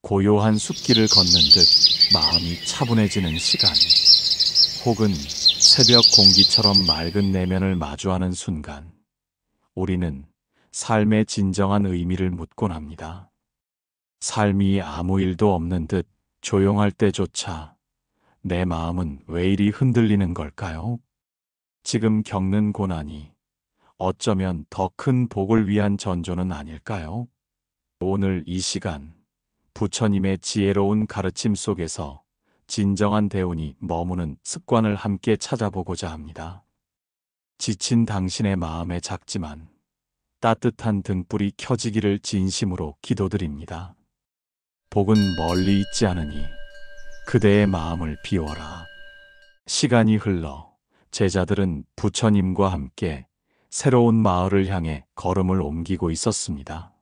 고요한 숲길을 걷는 듯 마음이 차분해지는 시간, 혹은 새벽 공기처럼 맑은 내면을 마주하는 순간, 우리는 삶의 진정한 의미를 묻곤 합니다. 삶이 아무 일도 없는 듯 조용할 때조차 내 마음은 왜 이리 흔들리는 걸까요? 지금 겪는 고난이 어쩌면 더 큰 복을 위한 전조는 아닐까요? 오늘 이 시간, 부처님의 지혜로운 가르침 속에서 진정한 대운이 머무는 습관을 함께 찾아보고자 합니다. 지친 당신의 마음에 작지만 따뜻한 등불이 켜지기를 진심으로 기도드립니다. 복은 멀리 있지 않으니 그대의 마음을 비워라. 시간이 흘러 제자들은 부처님과 함께 새로운 마을을 향해 걸음을 옮기고 있었습니다.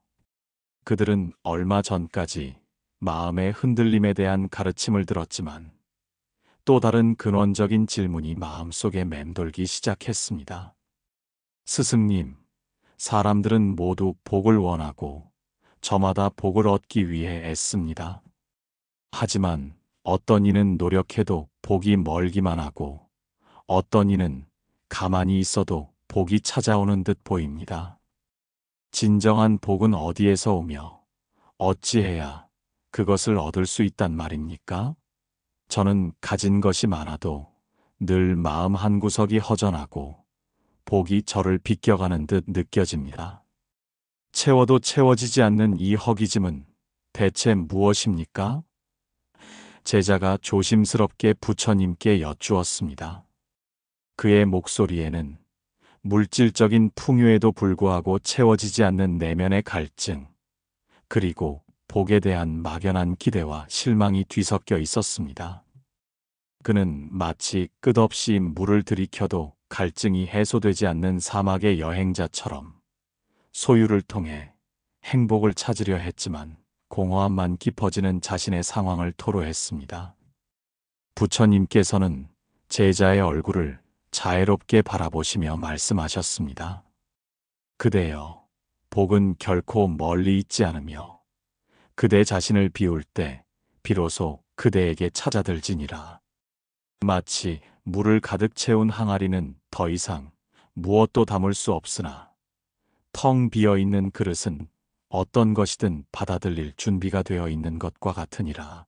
그들은 얼마 전까지 마음의 흔들림에 대한 가르침을 들었지만 또 다른 근원적인 질문이 마음속에 맴돌기 시작했습니다. 스승님, 사람들은 모두 복을 원하고 저마다 복을 얻기 위해 애씁니다. 하지만 어떤 이는 노력해도 복이 멀기만 하고 어떤 이는 가만히 있어도 복이 찾아오는 듯 보입니다. 진정한 복은 어디에서 오며 어찌해야 그것을 얻을 수 있단 말입니까? 저는 가진 것이 많아도 늘 마음 한구석이 허전하고 복이 저를 비껴가는 듯 느껴집니다. 채워도 채워지지 않는 이 허기짐은 대체 무엇입니까? 제자가 조심스럽게 부처님께 여쭈었습니다. 그의 목소리에는 물질적인 풍요에도 불구하고 채워지지 않는 내면의 갈증, 그리고 복에 대한 막연한 기대와 실망이 뒤섞여 있었습니다. 그는 마치 끝없이 물을 들이켜도 갈증이 해소되지 않는 사막의 여행자처럼 소유를 통해 행복을 찾으려 했지만 공허함만 깊어지는 자신의 상황을 토로했습니다. 부처님께서는 제자의 얼굴을 자애롭게 바라보시며 말씀하셨습니다. 그대여, 복은 결코 멀리 있지 않으며 그대 자신을 비울 때 비로소 그대에게 찾아들지니라. 마치 물을 가득 채운 항아리는 더 이상 무엇도 담을 수 없으나 텅 비어 있는 그릇은 어떤 것이든 받아들일 준비가 되어 있는 것과 같으니라.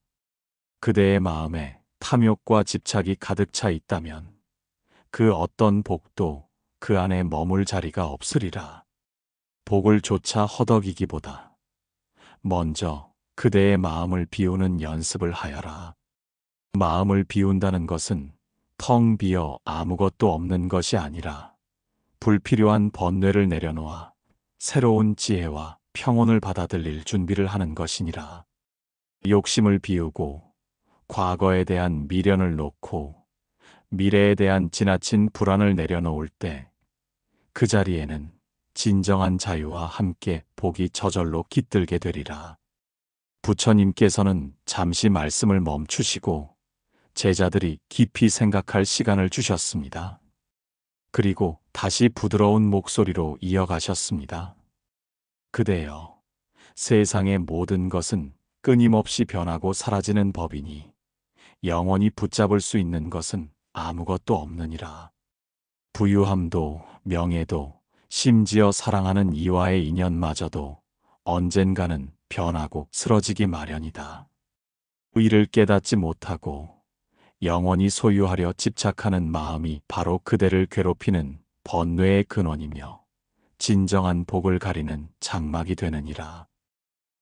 그대의 마음에 탐욕과 집착이 가득 차 있다면 그 어떤 복도 그 안에 머물 자리가 없으리라. 복을 조차 허덕이기보다 먼저 그대의 마음을 비우는 연습을 하여라. 마음을 비운다는 것은 텅 비어 아무것도 없는 것이 아니라 불필요한 번뇌를 내려놓아 새로운 지혜와 평온을 받아들일 준비를 하는 것이니라. 욕심을 비우고 과거에 대한 미련을 놓고 미래에 대한 지나친 불안을 내려놓을 때 그 자리에는 진정한 자유와 함께 복이 저절로 깃들게 되리라. 부처님께서는 잠시 말씀을 멈추시고 제자들이 깊이 생각할 시간을 주셨습니다. 그리고 다시 부드러운 목소리로 이어가셨습니다. 그대여, 세상의 모든 것은 끊임없이 변하고 사라지는 법이니 영원히 붙잡을 수 있는 것은 아무것도 없느니라. 부유함도 명예도 심지어 사랑하는 이와의 인연마저도 언젠가는 변하고 쓰러지기 마련이다. 이를 깨닫지 못하고 영원히 소유하려 집착하는 마음이 바로 그대를 괴롭히는 번뇌의 근원이며 진정한 복을 가리는 장막이 되느니라.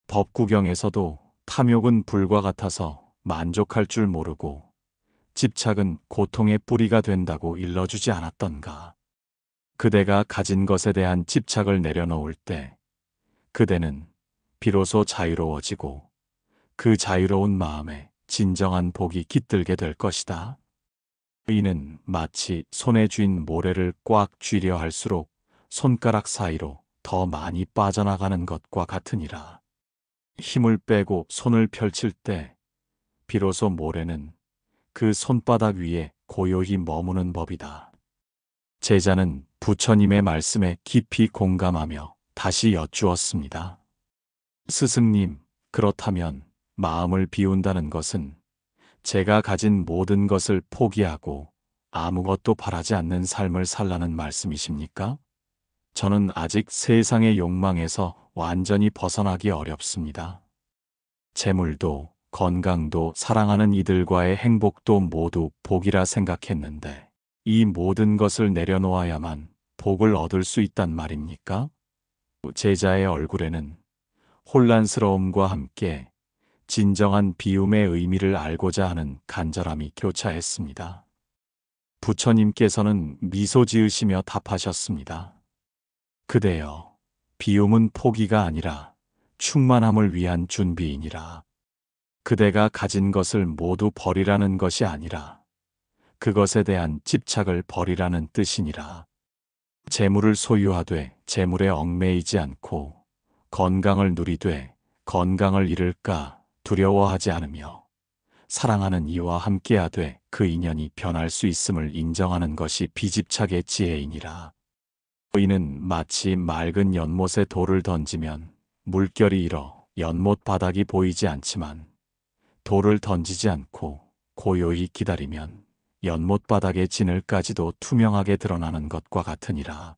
법구경에서도 탐욕은 불과 같아서 만족할 줄 모르고 집착은 고통의 뿌리가 된다고 일러주지 않았던가. 그대가 가진 것에 대한 집착을 내려놓을 때 그대는 비로소 자유로워지고 그 자유로운 마음에 진정한 복이 깃들게 될 것이다. 이는 마치 손에 쥔 모래를 꽉 쥐려 할수록 손가락 사이로 더 많이 빠져나가는 것과 같으니라. 힘을 빼고 손을 펼칠 때 비로소 모래는 그 손바닥 위에 고요히 머무는 법이다. 제자는 부처님의 말씀에 깊이 공감하며 다시 여쭈었습니다. 스승님, 그렇다면 마음을 비운다는 것은 제가 가진 모든 것을 포기하고 아무것도 바라지 않는 삶을 살라는 말씀이십니까? 저는 아직 세상의 욕망에서 완전히 벗어나기 어렵습니다. 재물도, 건강도, 사랑하는 이들과의 행복도 모두 복이라 생각했는데 이 모든 것을 내려놓아야만 복을 얻을 수 있단 말입니까? 제자의 얼굴에는 혼란스러움과 함께 진정한 비움의 의미를 알고자 하는 간절함이 교차했습니다. 부처님께서는 미소 지으시며 답하셨습니다. 그대여, 비움은 포기가 아니라 충만함을 위한 준비이니라. 그대가 가진 것을 모두 버리라는 것이 아니라 그것에 대한 집착을 버리라는 뜻이니라. 재물을 소유하되 재물에 얽매이지 않고 건강을 누리되 건강을 잃을까 두려워하지 않으며 사랑하는 이와 함께하되 그 인연이 변할 수 있음을 인정하는 것이 비집착의 지혜이니라. 이는 마치 맑은 연못에 돌을 던지면 물결이 일어 연못 바닥이 보이지 않지만 돌을 던지지 않고 고요히 기다리면 연못 바닥의 진을까지도 투명하게 드러나는 것과 같으니라.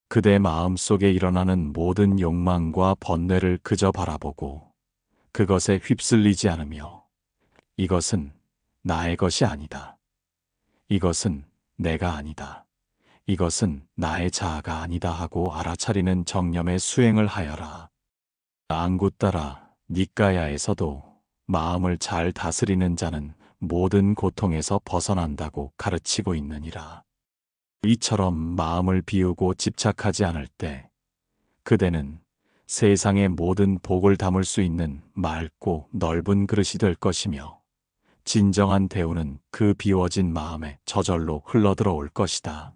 그대 마음속에 일어나는 모든 욕망과 번뇌를 그저 바라보고 그것에 휩쓸리지 않으며 이것은 나의 것이 아니다. 이것은 내가 아니다. 이것은 나의 자아가 아니다 하고 알아차리는 정념의 수행을 하여라. 앙구따라 니까야에서도 마음을 잘 다스리는 자는 모든 고통에서 벗어난다고 가르치고 있느니라. 이처럼 마음을 비우고 집착하지 않을 때 그대는 세상의 모든 복을 담을 수 있는 맑고 넓은 그릇이 될 것이며 진정한 대우는 그 비워진 마음에 저절로 흘러들어올 것이다.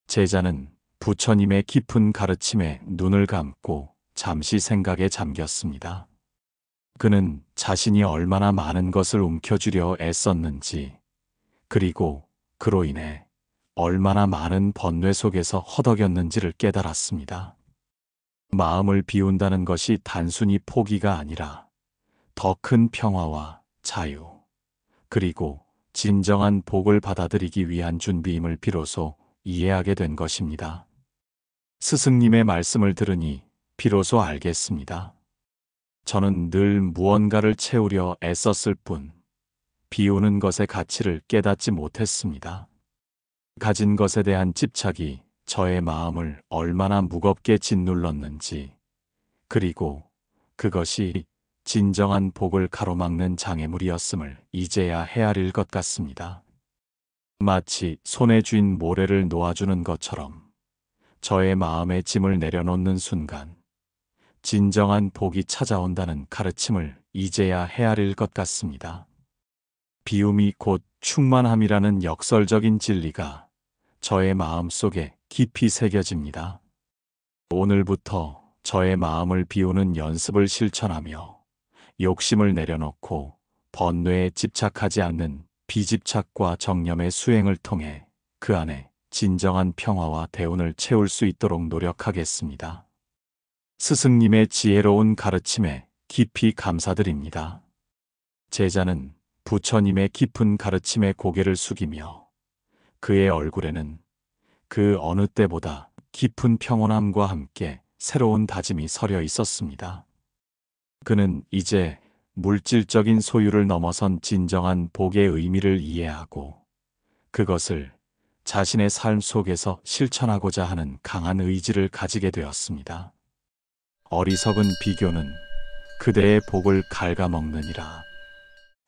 제자는 부처님의 깊은 가르침에 눈을 감고 잠시 생각에 잠겼습니다. 그는 자신이 얼마나 많은 것을 움켜쥐려 애썼는지, 그리고 그로 인해 얼마나 많은 번뇌 속에서 허덕였는지를 깨달았습니다. 마음을 비운다는 것이 단순히 포기가 아니라 더 큰 평화와 자유, 그리고 진정한 복을 받아들이기 위한 준비임을 비로소 이해하게 된 것입니다. 스승님의 말씀을 들으니 비로소 알겠습니다. 저는 늘 무언가를 채우려 애썼을 뿐 비우는 것의 가치를 깨닫지 못했습니다. 가진 것에 대한 집착이 저의 마음을 얼마나 무겁게 짓눌렀는지, 그리고 그것이 진정한 복을 가로막는 장애물이었음을 이제야 헤아릴 것 같습니다. 마치 손에 쥔 모래를 놓아주는 것처럼 저의 마음의 짐을 내려놓는 순간 진정한 복이 찾아온다는 가르침을 이제야 헤아릴 것 같습니다. 비움이 곧 충만함이라는 역설적인 진리가 저의 마음 속에 깊이 새겨집니다. 오늘부터 저의 마음을 비우는 연습을 실천하며 욕심을 내려놓고 번뇌에 집착하지 않는 비집착과 정념의 수행을 통해 그 안에 진정한 평화와 대운을 채울 수 있도록 노력하겠습니다. 스승님의 지혜로운 가르침에 깊이 감사드립니다. 제자는 부처님의 깊은 가르침에 고개를 숙이며 그의 얼굴에는 그 어느 때보다 깊은 평온함과 함께 새로운 다짐이 서려 있었습니다. 그는 이제 물질적인 소유를 넘어선 진정한 복의 의미를 이해하고 그것을 자신의 삶 속에서 실천하고자 하는 강한 의지를 가지게 되었습니다. 어리석은 비교는 그대의 복을 갉아먹느니라.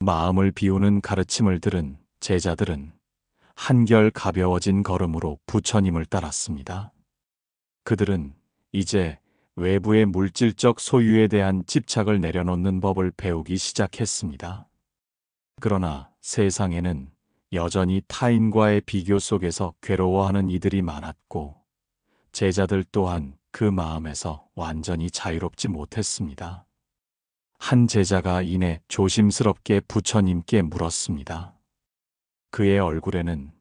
마음을 비우는 가르침을 들은 제자들은 한결 가벼워진 걸음으로 부처님을 따랐습니다. 그들은 이제 외부의 물질적 소유에 대한 집착을 내려놓는 법을 배우기 시작했습니다. 그러나 세상에는 여전히 타인과의 비교 속에서 괴로워하는 이들이 많았고 제자들 또한 그 마음에서 완전히 자유롭지 못했습니다. 한 제자가 이내 조심스럽게 부처님께 물었습니다. 그의 얼굴에는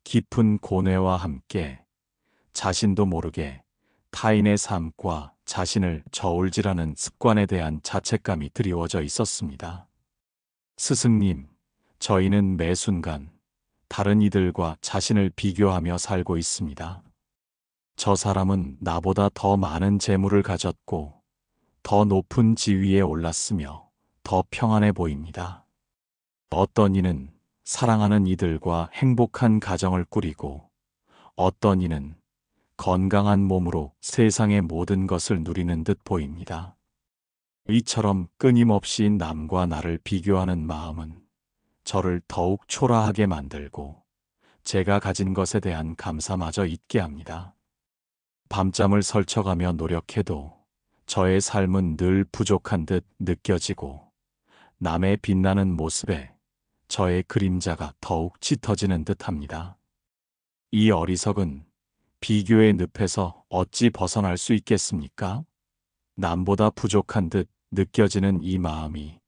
깊은 고뇌와 함께 자신도 모르게 타인의 삶과 자신을 저울질하는 습관에 대한 자책감이 드리워져 있었습니다. 스승님, 저희는 매 순간 다른 이들과 자신을 비교하며 살고 있습니다. 저 사람은 나보다 더 많은 재물을 가졌고 더 높은 지위에 올랐으며 더 평안해 보입니다. 어떤 이는 사랑하는 이들과 행복한 가정을 꾸리고 어떤 이는 건강한 몸으로 세상의 모든 것을 누리는 듯 보입니다. 이처럼 끊임없이 남과 나를 비교하는 마음은 저를 더욱 초라하게 만들고 제가 가진 것에 대한 감사마저 잊게 합니다. 밤잠을 설쳐가며 노력해도 저의 삶은 늘 부족한 듯 느껴지고 남의 빛나는 모습에 저의 그림자가 더욱 짙어지는 듯합니다. 이 어리석은 비교의 늪에서 어찌 벗어날 수 있겠습니까? 남보다 부족한 듯 느껴지는 이 마음이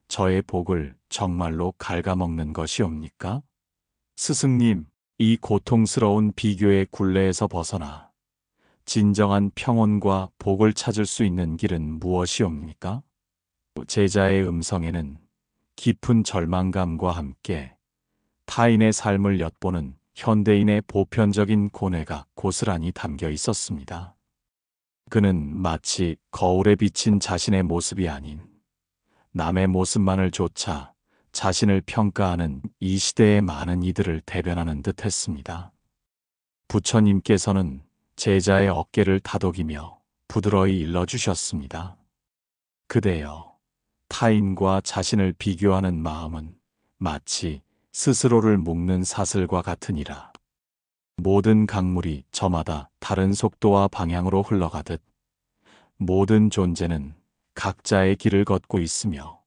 저의 복을 정말로 갉아먹는 것이옵니까? 스승님, 이 고통스러운 비교의 굴레에서 벗어나 진정한 평온과 복을 찾을 수 있는 길은 무엇이옵니까? 제자의 음성에는 깊은 절망감과 함께 타인의 삶을 엿보는 현대인의 보편적인 고뇌가 고스란히 담겨 있었습니다. 그는 마치 거울에 비친 자신의 모습이 아닌 남의 모습만을 조차 자신을 평가하는 이 시대의 많은 이들을 대변하는 듯 했습니다. 부처님께서는 제자의 어깨를 다독이며 부드러이 일러주셨습니다. 그대여, 타인과 자신을 비교하는 마음은 마치 스스로를 묶는 사슬과 같으니라. 모든 강물이 저마다 다른 속도와 방향으로 흘러가듯 모든 존재는 각자의 길을 걷고 있으며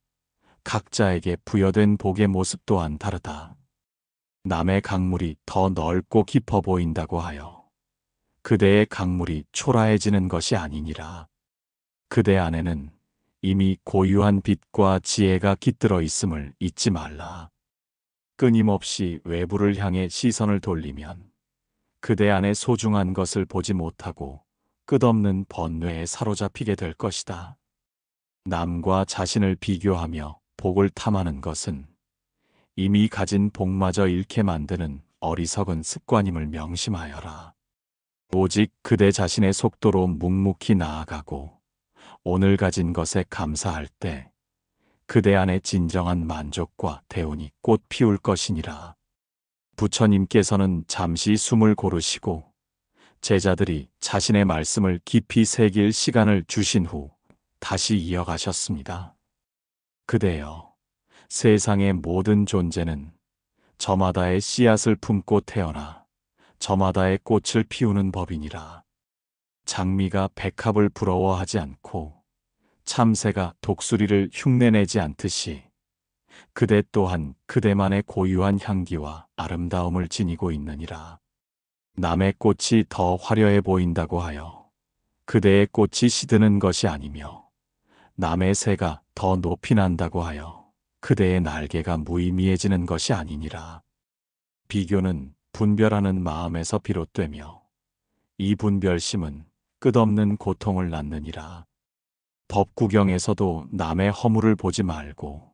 각자에게 부여된 복의 모습 또한 다르다. 남의 강물이 더 넓고 깊어 보인다고 하여 그대의 강물이 초라해지는 것이 아니니라. 그대 안에는 이미 고유한 빛과 지혜가 깃들어 있음을 잊지 말라. 끊임없이 외부를 향해 시선을 돌리면 그대 안에 소중한 것을 보지 못하고 끝없는 번뇌에 사로잡히게 될 것이다. 남과 자신을 비교하며 복을 탐하는 것은 이미 가진 복마저 잃게 만드는 어리석은 습관임을 명심하여라. 오직 그대 자신의 속도로 묵묵히 나아가고 오늘 가진 것에 감사할 때 그대 안에 진정한 만족과 대운이 꽃 피울 것이니라. 부처님께서는 잠시 숨을 고르시고 제자들이 자신의 말씀을 깊이 새길 시간을 주신 후 다시 이어가셨습니다. 그대여, 세상의 모든 존재는 저마다의 씨앗을 품고 태어나 저마다의 꽃을 피우는 법이니라. 장미가 백합을 부러워하지 않고 참새가 독수리를 흉내내지 않듯이 그대 또한 그대만의 고유한 향기와 아름다움을 지니고 있느니라. 남의 꽃이 더 화려해 보인다고 하여 그대의 꽃이 시드는 것이 아니며 남의 새가 더 높이 난다고 하여 그대의 날개가 무의미해지는 것이 아니니라. 비교는 분별하는 마음에서 비롯되며 이 분별심은 끝없는 고통을 낳느니라. 법구경에서도 남의 허물을 보지 말고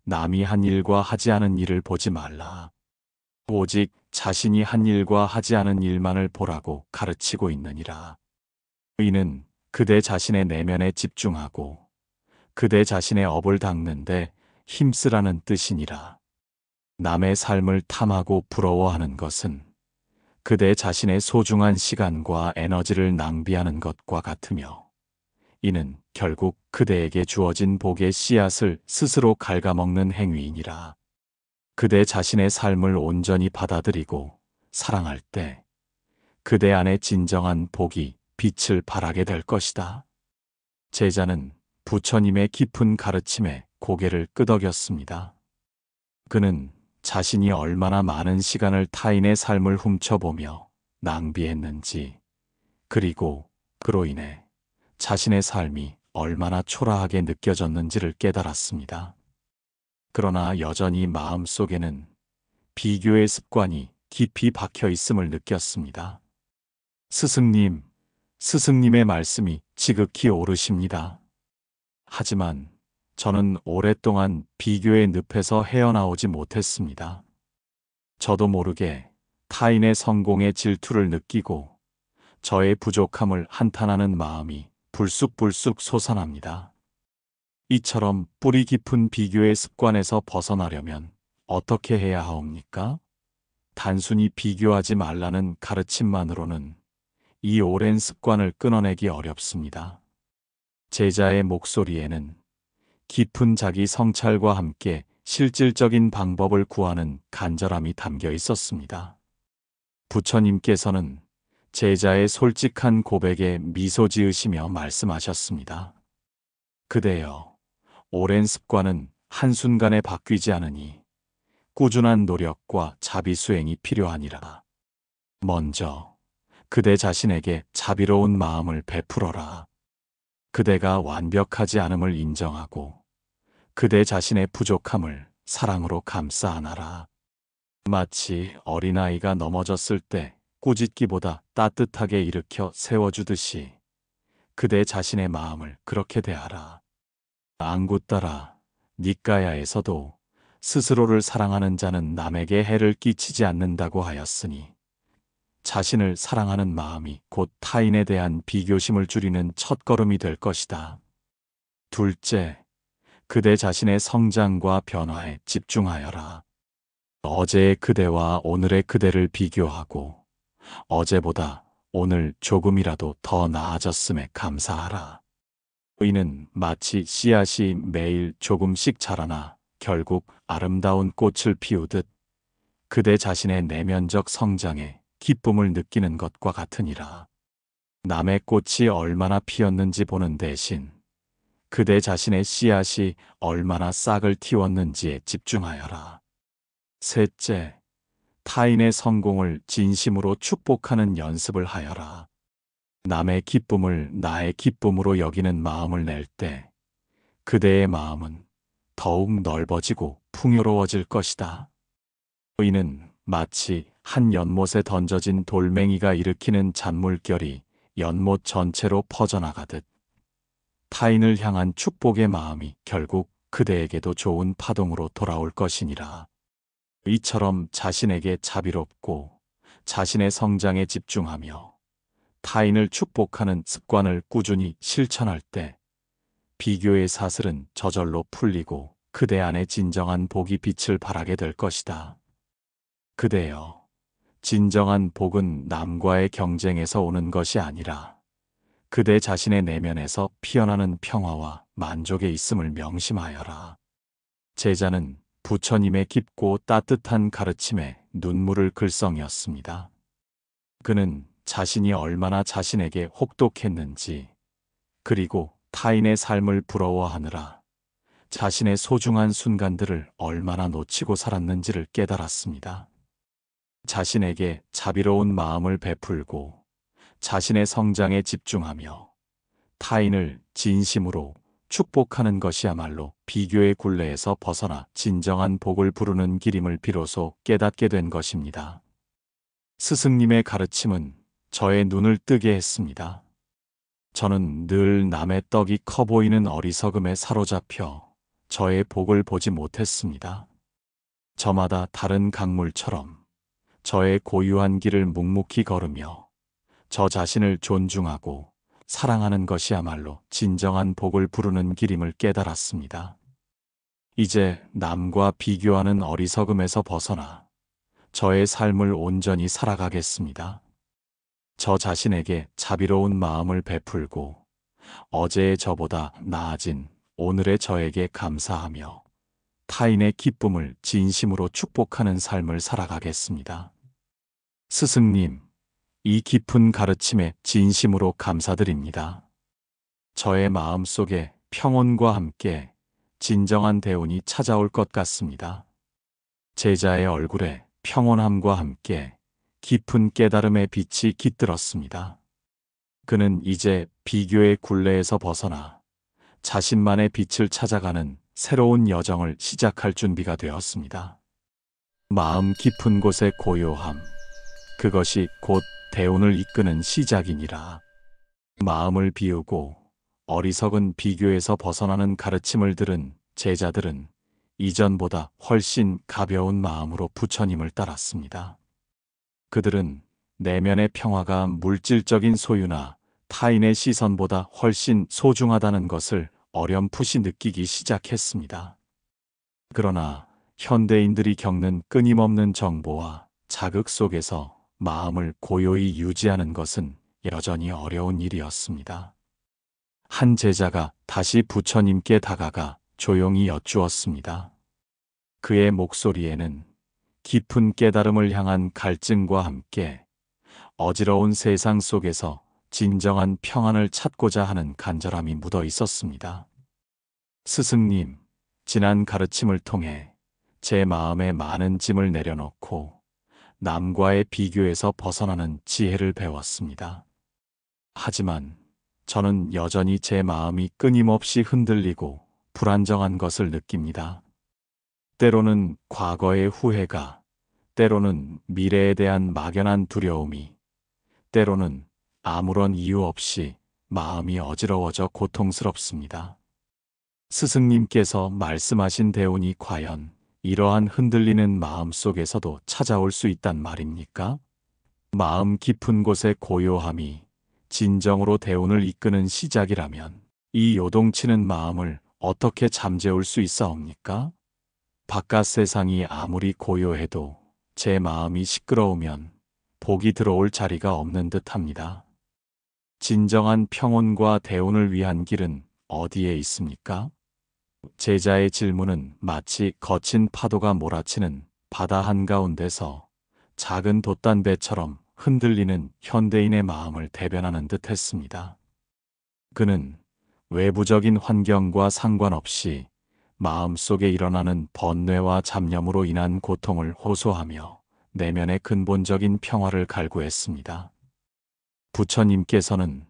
남이 한 일과 하지 않은 일을 보지 말라. 오직 자신이 한 일과 하지 않은 일만을 보라고 가르치고 있느니라. 이는 그대 자신의 내면에 집중하고 그대 자신의 업을 닦는데 힘쓰라는 뜻이니라. 남의 삶을 탐하고 부러워하는 것은 그대 자신의 소중한 시간과 에너지를 낭비하는 것과 같으며 이는 결국 그대에게 주어진 복의 씨앗을 스스로 갉아먹는 행위이니라. 그대 자신의 삶을 온전히 받아들이고 사랑할 때 그대 안에 진정한 복이 빛을 발하게 될 것이다. 제자는 부처님의 깊은 가르침에 고개를 끄덕였습니다. 그는 자신이 얼마나 많은 시간을 타인의 삶을 훔쳐보며 낭비했는지, 그리고 그로 인해 자신의 삶이 얼마나 초라하게 느껴졌는지를 깨달았습니다. 그러나 여전히 마음속에는 비교의 습관이 깊이 박혀 있음을 느꼈습니다. 스승님, 스승님의 말씀이 지극히 옳으십니다. 하지만 저는 오랫동안 비교의 늪에서 헤어나오지 못했습니다. 저도 모르게 타인의 성공에 질투를 느끼고 저의 부족함을 한탄하는 마음이 불쑥불쑥 솟아납니다. 이처럼 뿌리 깊은 비교의 습관에서 벗어나려면 어떻게 해야 하옵니까? 단순히 비교하지 말라는 가르침만으로는 이 오랜 습관을 끊어내기 어렵습니다. 제자의 목소리에는 깊은 자기 성찰과 함께 실질적인 방법을 구하는 간절함이 담겨 있었습니다. 부처님께서는 제자의 솔직한 고백에 미소 지으시며 말씀하셨습니다. 그대여, 오랜 습관은 한순간에 바뀌지 않으니 꾸준한 노력과 자비 수행이 필요하니라. 먼저 그대 자신에게 자비로운 마음을 베풀어라. 그대가 완벽하지 않음을 인정하고 그대 자신의 부족함을 사랑으로 감싸 안아라. 마치 어린아이가 넘어졌을 때 꾸짖기보다 따뜻하게 일으켜 세워주듯이 그대 자신의 마음을 그렇게 대하라. 앙구따라 니까야에서도 스스로를 사랑하는 자는 남에게 해를 끼치지 않는다고 하였으니 자신을 사랑하는 마음이 곧 타인에 대한 비교심을 줄이는 첫걸음이 될 것이다. 둘째, 그대 자신의 성장과 변화에 집중하여라. 어제의 그대와 오늘의 그대를 비교하고 어제보다 오늘 조금이라도 더 나아졌음에 감사하라. 이는 마치 씨앗이 매일 조금씩 자라나 결국 아름다운 꽃을 피우듯 그대 자신의 내면적 성장에 기쁨을 느끼는 것과 같으니라. 남의 꽃이 얼마나 피었는지 보는 대신 그대 자신의 씨앗이 얼마나 싹을 틔웠는지에 집중하여라. 셋째, 타인의 성공을 진심으로 축복하는 연습을 하여라. 남의 기쁨을 나의 기쁨으로 여기는 마음을 낼 때 그대의 마음은 더욱 넓어지고 풍요로워질 것이다. 이는 마치 한 연못에 던져진 돌멩이가 일으키는 잔물결이 연못 전체로 퍼져나가듯 타인을 향한 축복의 마음이 결국 그대에게도 좋은 파동으로 돌아올 것이니라. 이처럼 자신에게 자비롭고 자신의 성장에 집중하며 타인을 축복하는 습관을 꾸준히 실천할 때 비교의 사슬은 저절로 풀리고 그대 안에 진정한 복이 빛을 발하게 될 것이다. 그대여, 진정한 복은 남과의 경쟁에서 오는 것이 아니라 그대 자신의 내면에서 피어나는 평화와 만족에 있음을 명심하여라. 제자는 부처님의 깊고 따뜻한 가르침에 눈물을 글썽이었습니다. 그는 자신이 얼마나 자신에게 혹독했는지, 그리고 타인의 삶을 부러워하느라 자신의 소중한 순간들을 얼마나 놓치고 살았는지를 깨달았습니다. 자신에게 자비로운 마음을 베풀고 자신의 성장에 집중하며 타인을 진심으로 축복하는 것이야말로 비교의 굴레에서 벗어나 진정한 복을 부르는 길임을 비로소 깨닫게 된 것입니다. 스승님의 가르침은 저의 눈을 뜨게 했습니다. 저는 늘 남의 떡이 커 보이는 어리석음에 사로잡혀 저의 복을 보지 못했습니다. 저마다 다른 강물처럼 저의 고유한 길을 묵묵히 걸으며 저 자신을 존중하고 사랑하는 것이야말로 진정한 복을 부르는 길임을 깨달았습니다. 이제 남과 비교하는 어리석음에서 벗어나 저의 삶을 온전히 살아가겠습니다. 저 자신에게 자비로운 마음을 베풀고 어제의 저보다 나아진 오늘의 저에게 감사하며 타인의 기쁨을 진심으로 축복하는 삶을 살아가겠습니다. 스승님, 이 깊은 가르침에 진심으로 감사드립니다. 저의 마음 속에 평온과 함께 진정한 대운이 찾아올 것 같습니다. 제자의 얼굴에 평온함과 함께 깊은 깨달음의 빛이 깃들었습니다. 그는 이제 비교의 굴레에서 벗어나 자신만의 빛을 찾아가는 새로운 여정을 시작할 준비가 되었습니다. 마음 깊은 곳의 고요함, 그것이 곧 대운을 이끄는 시작이니라. 마음을 비우고 어리석은 비교에서 벗어나는 가르침을 들은 제자들은 이전보다 훨씬 가벼운 마음으로 부처님을 따랐습니다. 그들은 내면의 평화가 물질적인 소유나 타인의 시선보다 훨씬 소중하다는 것을 어렴풋이 느끼기 시작했습니다. 그러나 현대인들이 겪는 끊임없는 정보와 자극 속에서 마음을 고요히 유지하는 것은 여전히 어려운 일이었습니다. 한 제자가 다시 부처님께 다가가 조용히 여쭈었습니다. 그의 목소리에는 깊은 깨달음을 향한 갈증과 함께 어지러운 세상 속에서 진정한 평안을 찾고자 하는 간절함이 묻어 있었습니다. 스승님, 지난 가르침을 통해 제 마음에 많은 짐을 내려놓고 남과의 비교에서 벗어나는 지혜를 배웠습니다. 하지만 저는 여전히 제 마음이 끊임없이 흔들리고 불안정한 것을 느낍니다. 때로는 과거의 후회가, 때로는 미래에 대한 막연한 두려움이, 때로는 아무런 이유 없이 마음이 어지러워져 고통스럽습니다. 스승님께서 말씀하신 대운이 과연 이러한 흔들리는 마음 속에서도 찾아올 수 있단 말입니까? 마음 깊은 곳의 고요함이 진정으로 대운을 이끄는 시작이라면 이 요동치는 마음을 어떻게 잠재울 수 있사옵니까? 바깥 세상이 아무리 고요해도 제 마음이 시끄러우면 복이 들어올 자리가 없는 듯합니다. 진정한 평온과 대운을 위한 길은 어디에 있습니까? 제자의 질문은 마치 거친 파도가 몰아치는 바다 한가운데서 작은 돛단배처럼 흔들리는 현대인의 마음을 대변하는 듯 했습니다. 그는 외부적인 환경과 상관없이 마음속에 일어나는 번뇌와 잡념으로 인한 고통을 호소하며 내면의 근본적인 평화를 갈구했습니다. 부처님께서는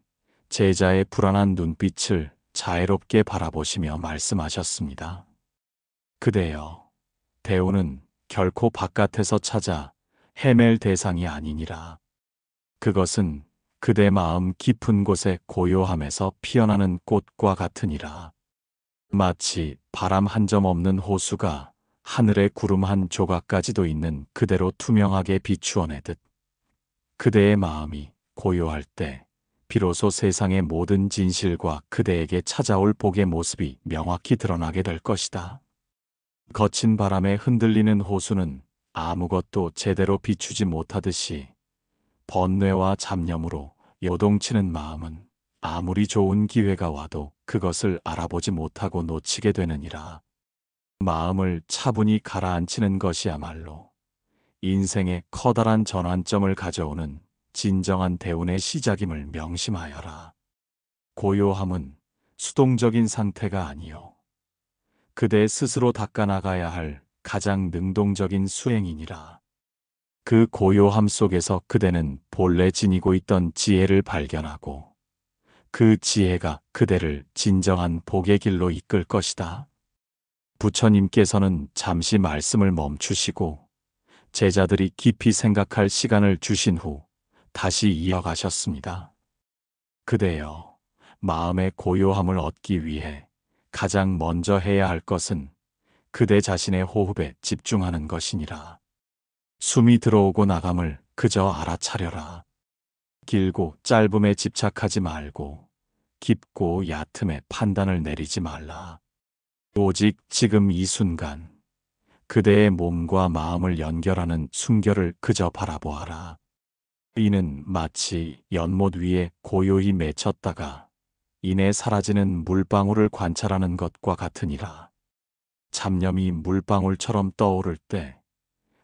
제자의 불안한 눈빛을 자애롭게 바라보시며 말씀하셨습니다. 그대여, 대운은 결코 바깥에서 찾아 헤맬 대상이 아니니라. 그것은 그대 마음 깊은 곳의 고요함에서 피어나는 꽃과 같으니라. 마치 바람 한 점 없는 호수가 하늘에 구름 한 조각까지도 있는 그대로 투명하게 비추어내듯 그대의 마음이 고요할 때 비로소 세상의 모든 진실과 그대에게 찾아올 복의 모습이 명확히 드러나게 될 것이다. 거친 바람에 흔들리는 호수는 아무것도 제대로 비추지 못하듯이 번뇌와 잡념으로 요동치는 마음은 아무리 좋은 기회가 와도 그것을 알아보지 못하고 놓치게 되느니라. 마음을 차분히 가라앉히는 것이야말로 인생의 커다란 전환점을 가져오는 진정한 대운의 시작임을 명심하여라. 고요함은 수동적인 상태가 아니요 그대 스스로 닦아나가야 할 가장 능동적인 수행이니라. 그 고요함 속에서 그대는 본래 지니고 있던 지혜를 발견하고 그 지혜가 그대를 진정한 복의 길로 이끌 것이다. 부처님께서는 잠시 말씀을 멈추시고 제자들이 깊이 생각할 시간을 주신 후 다시 이어가셨습니다. 그대여, 마음의 고요함을 얻기 위해 가장 먼저 해야 할 것은 그대 자신의 호흡에 집중하는 것이니라. 숨이 들어오고 나감을 그저 알아차려라. 길고 짧음에 집착하지 말고 깊고 얕음에 판단을 내리지 말라. 오직 지금 이 순간 그대의 몸과 마음을 연결하는 순결을 그저 바라보아라. 이는 마치 연못 위에 고요히 맺혔다가 이내 사라지는 물방울을 관찰하는 것과 같으니라. 잡념이 물방울처럼 떠오를 때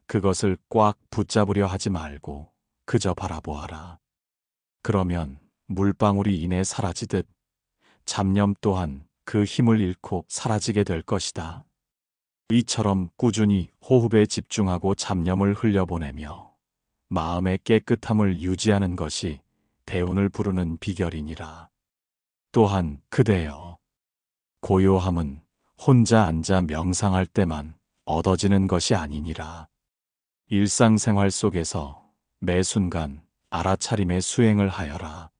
그것을 꽉 붙잡으려 하지 말고 그저 바라보아라. 그러면 물방울이 이내 사라지듯 잡념 또한 그 힘을 잃고 사라지게 될 것이다. 이처럼 꾸준히 호흡에 집중하고 잡념을 흘려보내며 마음의 깨끗함을 유지하는 것이 대운을 부르는 비결이니라. 또한 그대여, 고요함은 혼자 앉아 명상할 때만 얻어지는 것이 아니니라. 일상생활 속에서 매 순간 알아차림의 수행을 하여라.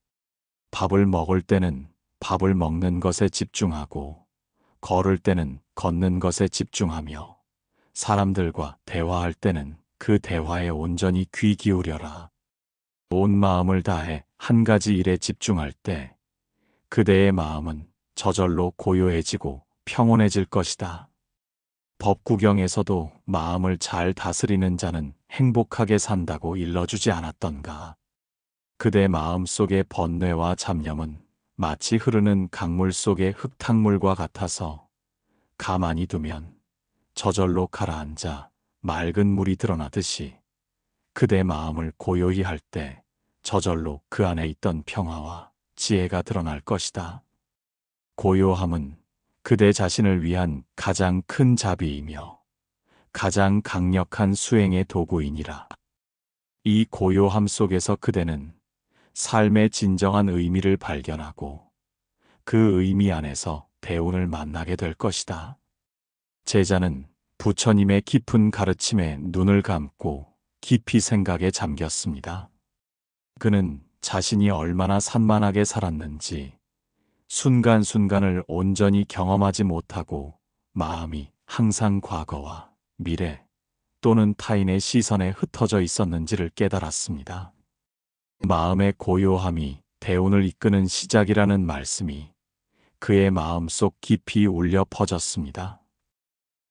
밥을 먹을 때는 밥을 먹는 것에 집중하고, 걸을 때는 걷는 것에 집중하며, 사람들과 대화할 때는 그 대화에 온전히 귀 기울여라. 온 마음을 다해 한 가지 일에 집중할 때 그대의 마음은 저절로 고요해지고 평온해질 것이다. 법구경에서도 마음을 잘 다스리는 자는 행복하게 산다고 일러주지 않았던가. 그대 마음 속의 번뇌와 잡념은 마치 흐르는 강물 속의 흙탕물과 같아서 가만히 두면 저절로 가라앉아 맑은 물이 드러나듯이 그대 마음을 고요히 할 때 저절로 그 안에 있던 평화와 지혜가 드러날 것이다. 고요함은 그대 자신을 위한 가장 큰 자비이며 가장 강력한 수행의 도구이니라. 이 고요함 속에서 그대는 삶의 진정한 의미를 발견하고 그 의미 안에서 대운을 만나게 될 것이다. 제자는 부처님의 깊은 가르침에 눈을 감고 깊이 생각에 잠겼습니다. 그는 자신이 얼마나 산만하게 살았는지 순간순간을 온전히 경험하지 못하고 마음이 항상 과거와 미래 또는 타인의 시선에 흩어져 있었는지를 깨달았습니다. 마음의 고요함이 대운을 이끄는 시작이라는 말씀이 그의 마음속 깊이 울려 퍼졌습니다.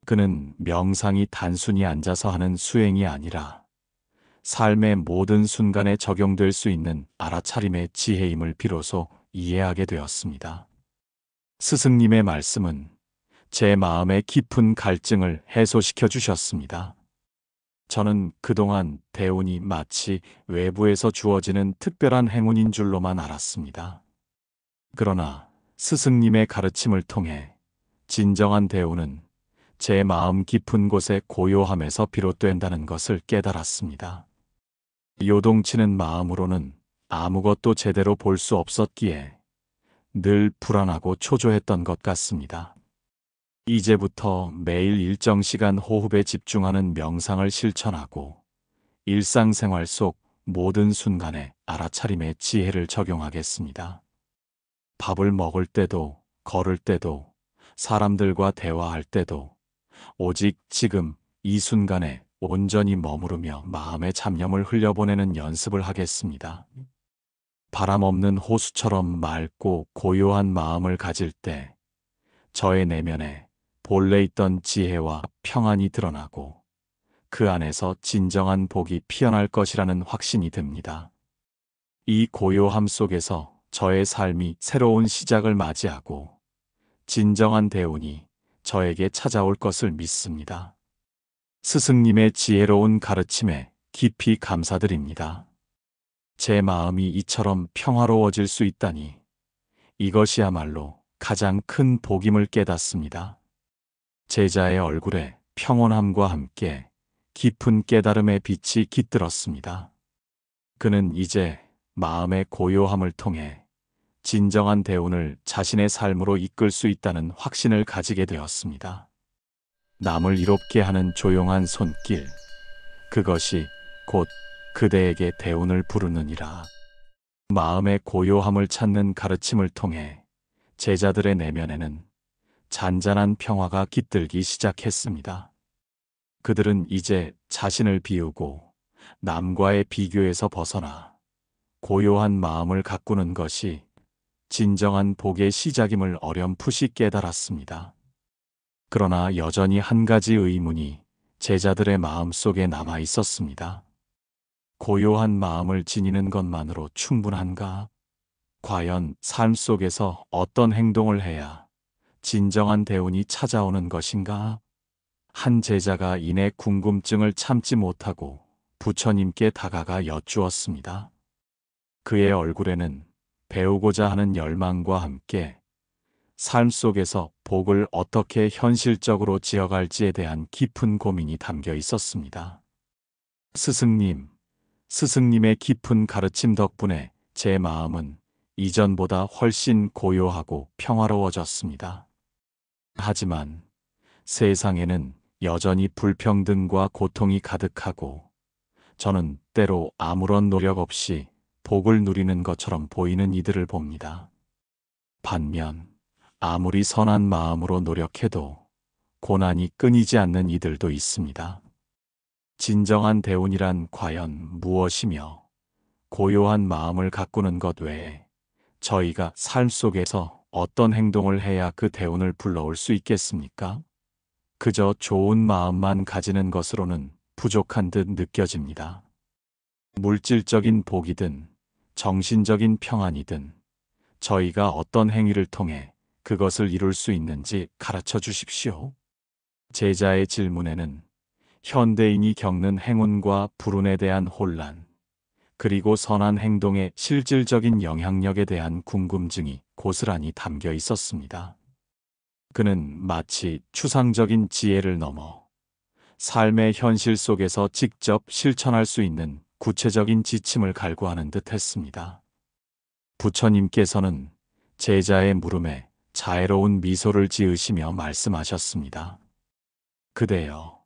그는 명상이 단순히 앉아서 하는 수행이 아니라 삶의 모든 순간에 적용될 수 있는 알아차림의 지혜임을 비로소 이해하게 되었습니다. 스승님의 말씀은 제 마음의 깊은 갈증을 해소시켜 주셨습니다. 저는 그동안 대운이 마치 외부에서 주어지는 특별한 행운인 줄로만 알았습니다. 그러나 스승님의 가르침을 통해 진정한 대운은 제 마음 깊은 곳의 고요함에서 비롯된다는 것을 깨달았습니다. 요동치는 마음으로는 아무것도 제대로 볼 수 없었기에 늘 불안하고 초조했던 것 같습니다. 이제부터 매일 일정 시간 호흡에 집중하는 명상을 실천하고 일상생활 속 모든 순간에 알아차림의 지혜를 적용하겠습니다. 밥을 먹을 때도, 걸을 때도, 사람들과 대화할 때도 오직 지금 이 순간에 온전히 머무르며 마음의 잡념을 흘려보내는 연습을 하겠습니다. 바람 없는 호수처럼 맑고 고요한 마음을 가질 때 저의 내면에 본래 있던 지혜와 평안이 드러나고 그 안에서 진정한 복이 피어날 것이라는 확신이 듭니다. 이 고요함 속에서 저의 삶이 새로운 시작을 맞이하고 진정한 대운이 저에게 찾아올 것을 믿습니다. 스승님의 지혜로운 가르침에 깊이 감사드립니다. 제 마음이 이처럼 평화로워질 수 있다니 이것이야말로 가장 큰 복임을 깨닫습니다. 제자의 얼굴에 평온함과 함께 깊은 깨달음의 빛이 깃들었습니다. 그는 이제 마음의 고요함을 통해 진정한 대운을 자신의 삶으로 이끌 수 있다는 확신을 가지게 되었습니다. 남을 이롭게 하는 조용한 손길, 그것이 곧 그대에게 대운을 부르느니라. 마음의 고요함을 찾는 가르침을 통해 제자들의 내면에는 잔잔한 평화가 깃들기 시작했습니다. 그들은 이제 자신을 비우고 남과의 비교에서 벗어나 고요한 마음을 가꾸는 것이 진정한 복의 시작임을 어렴풋이 깨달았습니다. 그러나 여전히 한 가지 의문이 제자들의 마음 속에 남아 있었습니다. 고요한 마음을 지니는 것만으로 충분한가? 과연 삶 속에서 어떤 행동을 해야 진정한 대운이 찾아오는 것인가? 한 제자가 이내 궁금증을 참지 못하고 부처님께 다가가 여쭈었습니다. 그의 얼굴에는 배우고자 하는 열망과 함께 삶 속에서 복을 어떻게 현실적으로 지어갈지에 대한 깊은 고민이 담겨 있었습니다. 스승님, 스승님의 깊은 가르침 덕분에 제 마음은 이전보다 훨씬 고요하고 평화로워졌습니다. 하지만 세상에는 여전히 불평등과 고통이 가득하고 저는 때로 아무런 노력 없이 복을 누리는 것처럼 보이는 이들을 봅니다. 반면 아무리 선한 마음으로 노력해도 고난이 끊이지 않는 이들도 있습니다. 진정한 대운이란 과연 무엇이며 고요한 마음을 가꾸는 것 외에 저희가 삶 속에서 어떤 행동을 해야 그 대운을 불러올 수 있겠습니까? 그저 좋은 마음만 가지는 것으로는 부족한 듯 느껴집니다. 물질적인 복이든 정신적인 평안이든 저희가 어떤 행위를 통해 그것을 이룰 수 있는지 가르쳐 주십시오. 제자의 질문에는 현대인이 겪는 행운과 불운에 대한 혼란, 그리고 선한 행동의 실질적인 영향력에 대한 궁금증이 고스란히 담겨 있었습니다. 그는 마치 추상적인 지혜를 넘어 삶의 현실 속에서 직접 실천할 수 있는 구체적인 지침을 갈구하는 듯 했습니다. 부처님께서는 제자의 물음에 자애로운 미소를 지으시며 말씀하셨습니다. 그대여,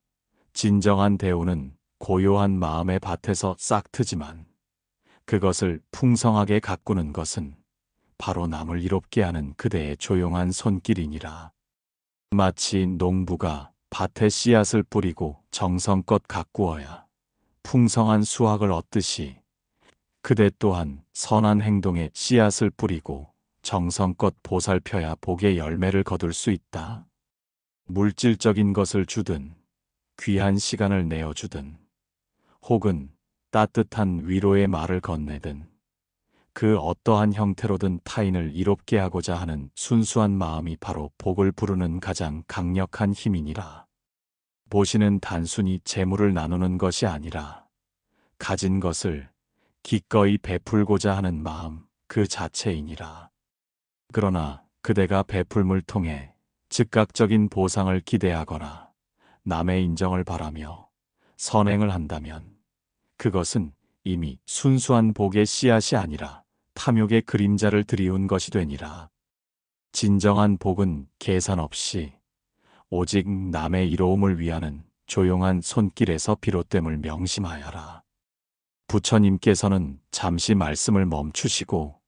진정한 대우는 고요한 마음의 밭에서 싹트지만 그것을 풍성하게 가꾸는 것은 바로 남을 이롭게 하는 그대의 조용한 손길이니라. 마치 농부가 밭에 씨앗을 뿌리고 정성껏 가꾸어야 풍성한 수확을 얻듯이 그대 또한 선한 행동에 씨앗을 뿌리고 정성껏 보살펴야 복의 열매를 거둘 수 있다. 물질적인 것을 주든 귀한 시간을 내어주든 혹은 따뜻한 위로의 말을 건네든 그 어떠한 형태로든 타인을 이롭게 하고자 하는 순수한 마음이 바로 복을 부르는 가장 강력한 힘이니라. 보시는 단순히 재물을 나누는 것이 아니라 가진 것을 기꺼이 베풀고자 하는 마음 그 자체이니라. 그러나 그대가 베풀물 통해 즉각적인 보상을 기대하거나 남의 인정을 바라며 선행을 한다면 그것은 이미 순수한 복의 씨앗이 아니라 탐욕의 그림자를 들이운 것이 되니라. 진정한 복은 계산 없이 오직 남의 이로움을 위하는 조용한 손길에서 비롯됨을 명심하여라. 부처님께서는 잠시 말씀을 멈추시고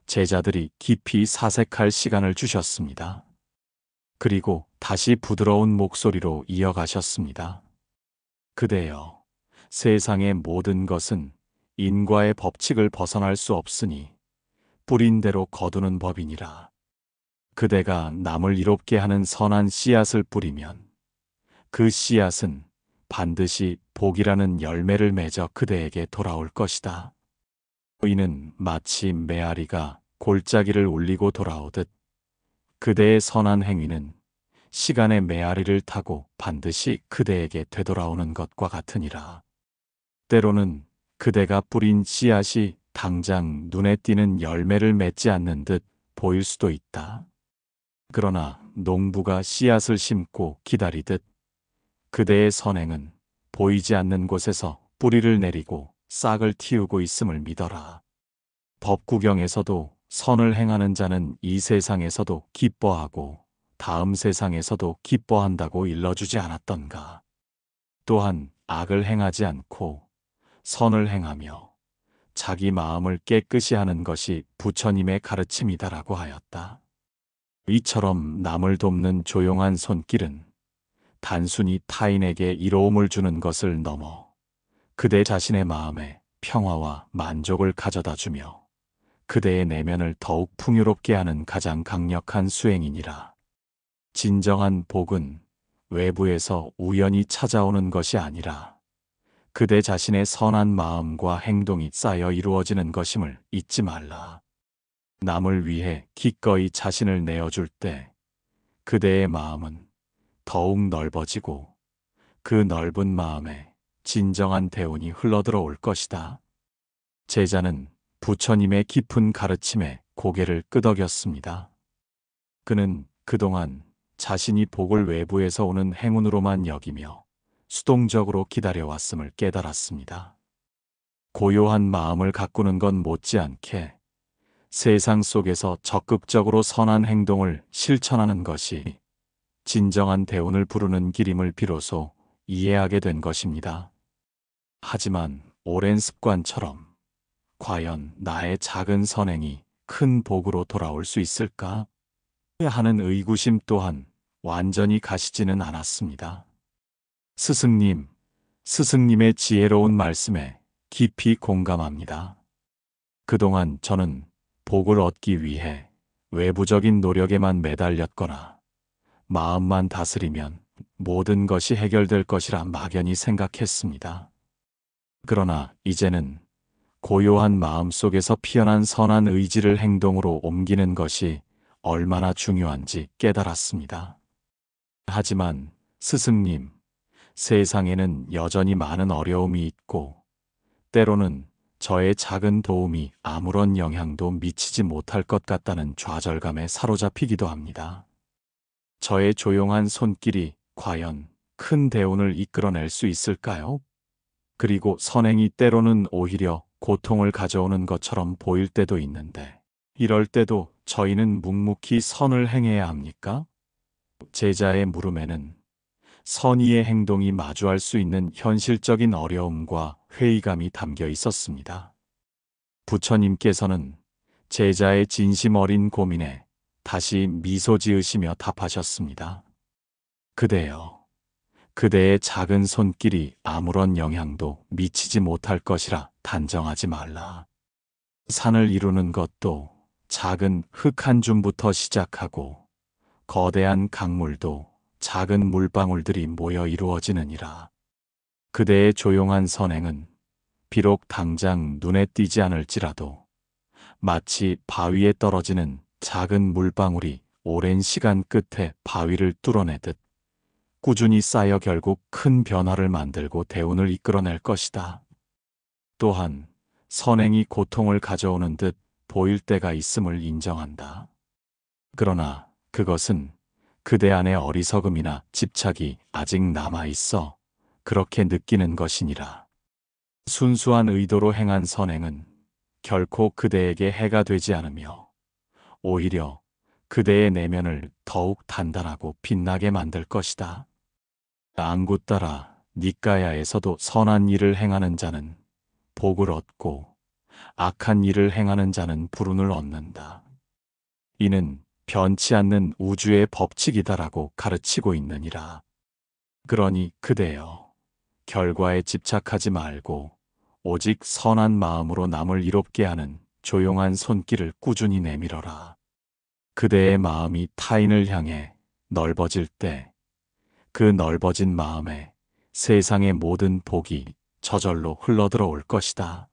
제자들이 깊이 사색할 시간을 주셨습니다. 그리고 다시 부드러운 목소리로 이어가셨습니다. 그대여, 세상의 모든 것은 인과의 법칙을 벗어날 수 없으니 뿌린 대로 거두는 법이니라. 그대가 남을 이롭게 하는 선한 씨앗을 뿌리면 그 씨앗은 반드시 복이라는 열매를 맺어 그대에게 돌아올 것이다. 이는 마치 메아리가 골짜기를 울리고 돌아오듯 그대의 선한 행위는 시간의 메아리를 타고 반드시 그대에게 되돌아오는 것과 같으니라. 때로는 그대가 뿌린 씨앗이 당장 눈에 띄는 열매를 맺지 않는 듯 보일 수도 있다. 그러나 농부가 씨앗을 심고 기다리듯 그대의 선행은 보이지 않는 곳에서 뿌리를 내리고 싹을 틔우고 있음을 믿어라. 법구경에서도 선을 행하는 자는 이 세상에서도 기뻐하고 다음 세상에서도 기뻐한다고 일러주지 않았던가. 또한 악을 행하지 않고 선을 행하며 자기 마음을 깨끗이 하는 것이 부처님의 가르침이다라고 하였다. 이처럼 남을 돕는 조용한 손길은 단순히 타인에게 이로움을 주는 것을 넘어 그대 자신의 마음에 평화와 만족을 가져다 주며 그대의 내면을 더욱 풍요롭게 하는 가장 강력한 수행이니라. 진정한 복은 외부에서 우연히 찾아오는 것이 아니라 그대 자신의 선한 마음과 행동이 쌓여 이루어지는 것임을 잊지 말라. 남을 위해 기꺼이 자신을 내어줄 때 그대의 마음은 더욱 넓어지고 그 넓은 마음에 진정한 대운이 흘러들어올 것이다. 제자는 부처님의 깊은 가르침에 고개를 끄덕였습니다. 그는 그동안 자신이 복을 외부에서 오는 행운으로만 여기며 수동적으로 기다려왔음을 깨달았습니다. 고요한 마음을 가꾸는 건 못지않게 세상 속에서 적극적으로 선한 행동을 실천하는 것이 진정한 대운을 부르는 길임을 비로소 이해하게 된 것입니다. 하지만 오랜 습관처럼 과연 나의 작은 선행이 큰 복으로 돌아올 수 있을까? 하는 의구심 또한 완전히 가시지는 않았습니다. 스승님의 지혜로운 말씀에 깊이 공감합니다. 그동안 저는 복을 얻기 위해 외부적인 노력에만 매달렸거나 마음만 다스리면 모든 것이 해결될 것이라 막연히 생각했습니다. 그러나 이제는 고요한 마음 속에서 피어난 선한 의지를 행동으로 옮기는 것이 얼마나 중요한지 깨달았습니다. 하지만 스승님, 세상에는 여전히 많은 어려움이 있고 때로는 저의 작은 도움이 아무런 영향도 미치지 못할 것 같다는 좌절감에 사로잡히기도 합니다. 저의 조용한 손길이 과연 큰 대운을 이끌어낼 수 있을까요? 그리고 선행이 때로는 오히려 고통을 가져오는 것처럼 보일 때도 있는데, 이럴 때도 저희는 묵묵히 선을 행해야 합니까? 제자의 물음에는 선의의 행동이 마주할 수 있는 현실적인 어려움과 회의감이 담겨 있었습니다. 부처님께서는 제자의 진심 어린 고민에 다시 미소 지으시며 답하셨습니다. 그대여, 그대의 작은 손길이 아무런 영향도 미치지 못할 것이라 단정하지 말라. 산을 이루는 것도 작은 흙 한 줌부터 시작하고 거대한 강물도 작은 물방울들이 모여 이루어지느니라. 그대의 조용한 선행은 비록 당장 눈에 띄지 않을지라도 마치 바위에 떨어지는 작은 물방울이 오랜 시간 끝에 바위를 뚫어내듯 꾸준히 쌓여 결국 큰 변화를 만들고 대운을 이끌어낼 것이다. 또한 선행이 고통을 가져오는 듯 보일 때가 있음을 인정한다. 그러나 그것은 그대 안의 어리석음이나 집착이 아직 남아있어 그렇게 느끼는 것이니라. 순수한 의도로 행한 선행은 결코 그대에게 해가 되지 않으며 오히려 그대의 내면을 더욱 단단하고 빛나게 만들 것이다. 앙구따라 니까야에서도 선한 일을 행하는 자는 복을 얻고 악한 일을 행하는 자는 불운을 얻는다. 이는 변치 않는 우주의 법칙이다라고 가르치고 있느니라. 그러니 그대여, 결과에 집착하지 말고 오직 선한 마음으로 남을 이롭게 하는 조용한 손길을 꾸준히 내밀어라. 그대의 마음이 타인을 향해 넓어질 때 그 넓어진 마음에 세상의 모든 복이 저절로 흘러들어올 것이다.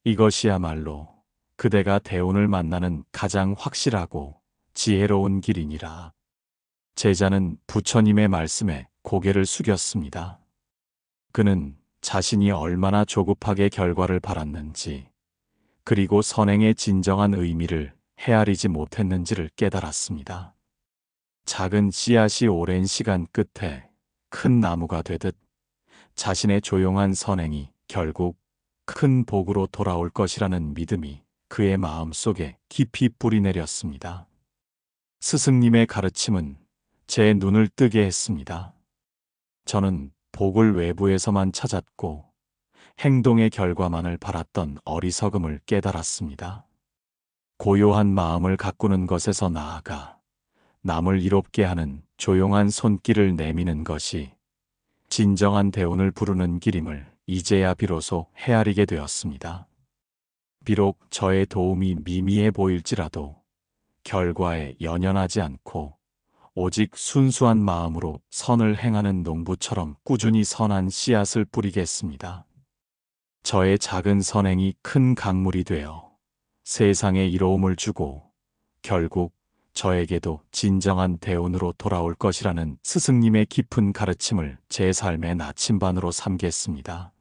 이것이야말로 그대가 대운을 만나는 가장 확실하고 지혜로운 길이니라. 제자는 부처님의 말씀에 고개를 숙였습니다. 그는 자신이 얼마나 조급하게 결과를 바랐는지, 그리고 선행의 진정한 의미를 헤아리지 못했는지를 깨달았습니다. 작은 씨앗이 오랜 시간 끝에 큰 나무가 되듯 자신의 조용한 선행이 결국 큰 복으로 돌아올 것이라는 믿음이 그의 마음 속에 깊이 뿌리내렸습니다. 스승님의 가르침은 제 눈을 뜨게 했습니다. 저는 복을 외부에서만 찾았고 행동의 결과만을 바랐던 어리석음을 깨달았습니다. 고요한 마음을 가꾸는 것에서 나아가 남을 이롭게 하는 조용한 손길을 내미는 것이 진정한 대운을 부르는 길임을 이제야 비로소 헤아리게 되었습니다. 비록 저의 도움이 미미해 보일지라도 결과에 연연하지 않고 오직 순수한 마음으로 선을 행하는 농부처럼 꾸준히 선한 씨앗을 뿌리겠습니다. 저의 작은 선행이 큰 강물이 되어 세상에 이로움을 주고 결국 저에게도 진정한 대운으로 돌아올 것이라는 스승님의 깊은 가르침을 제 삶의 나침반으로 삼겠습니다.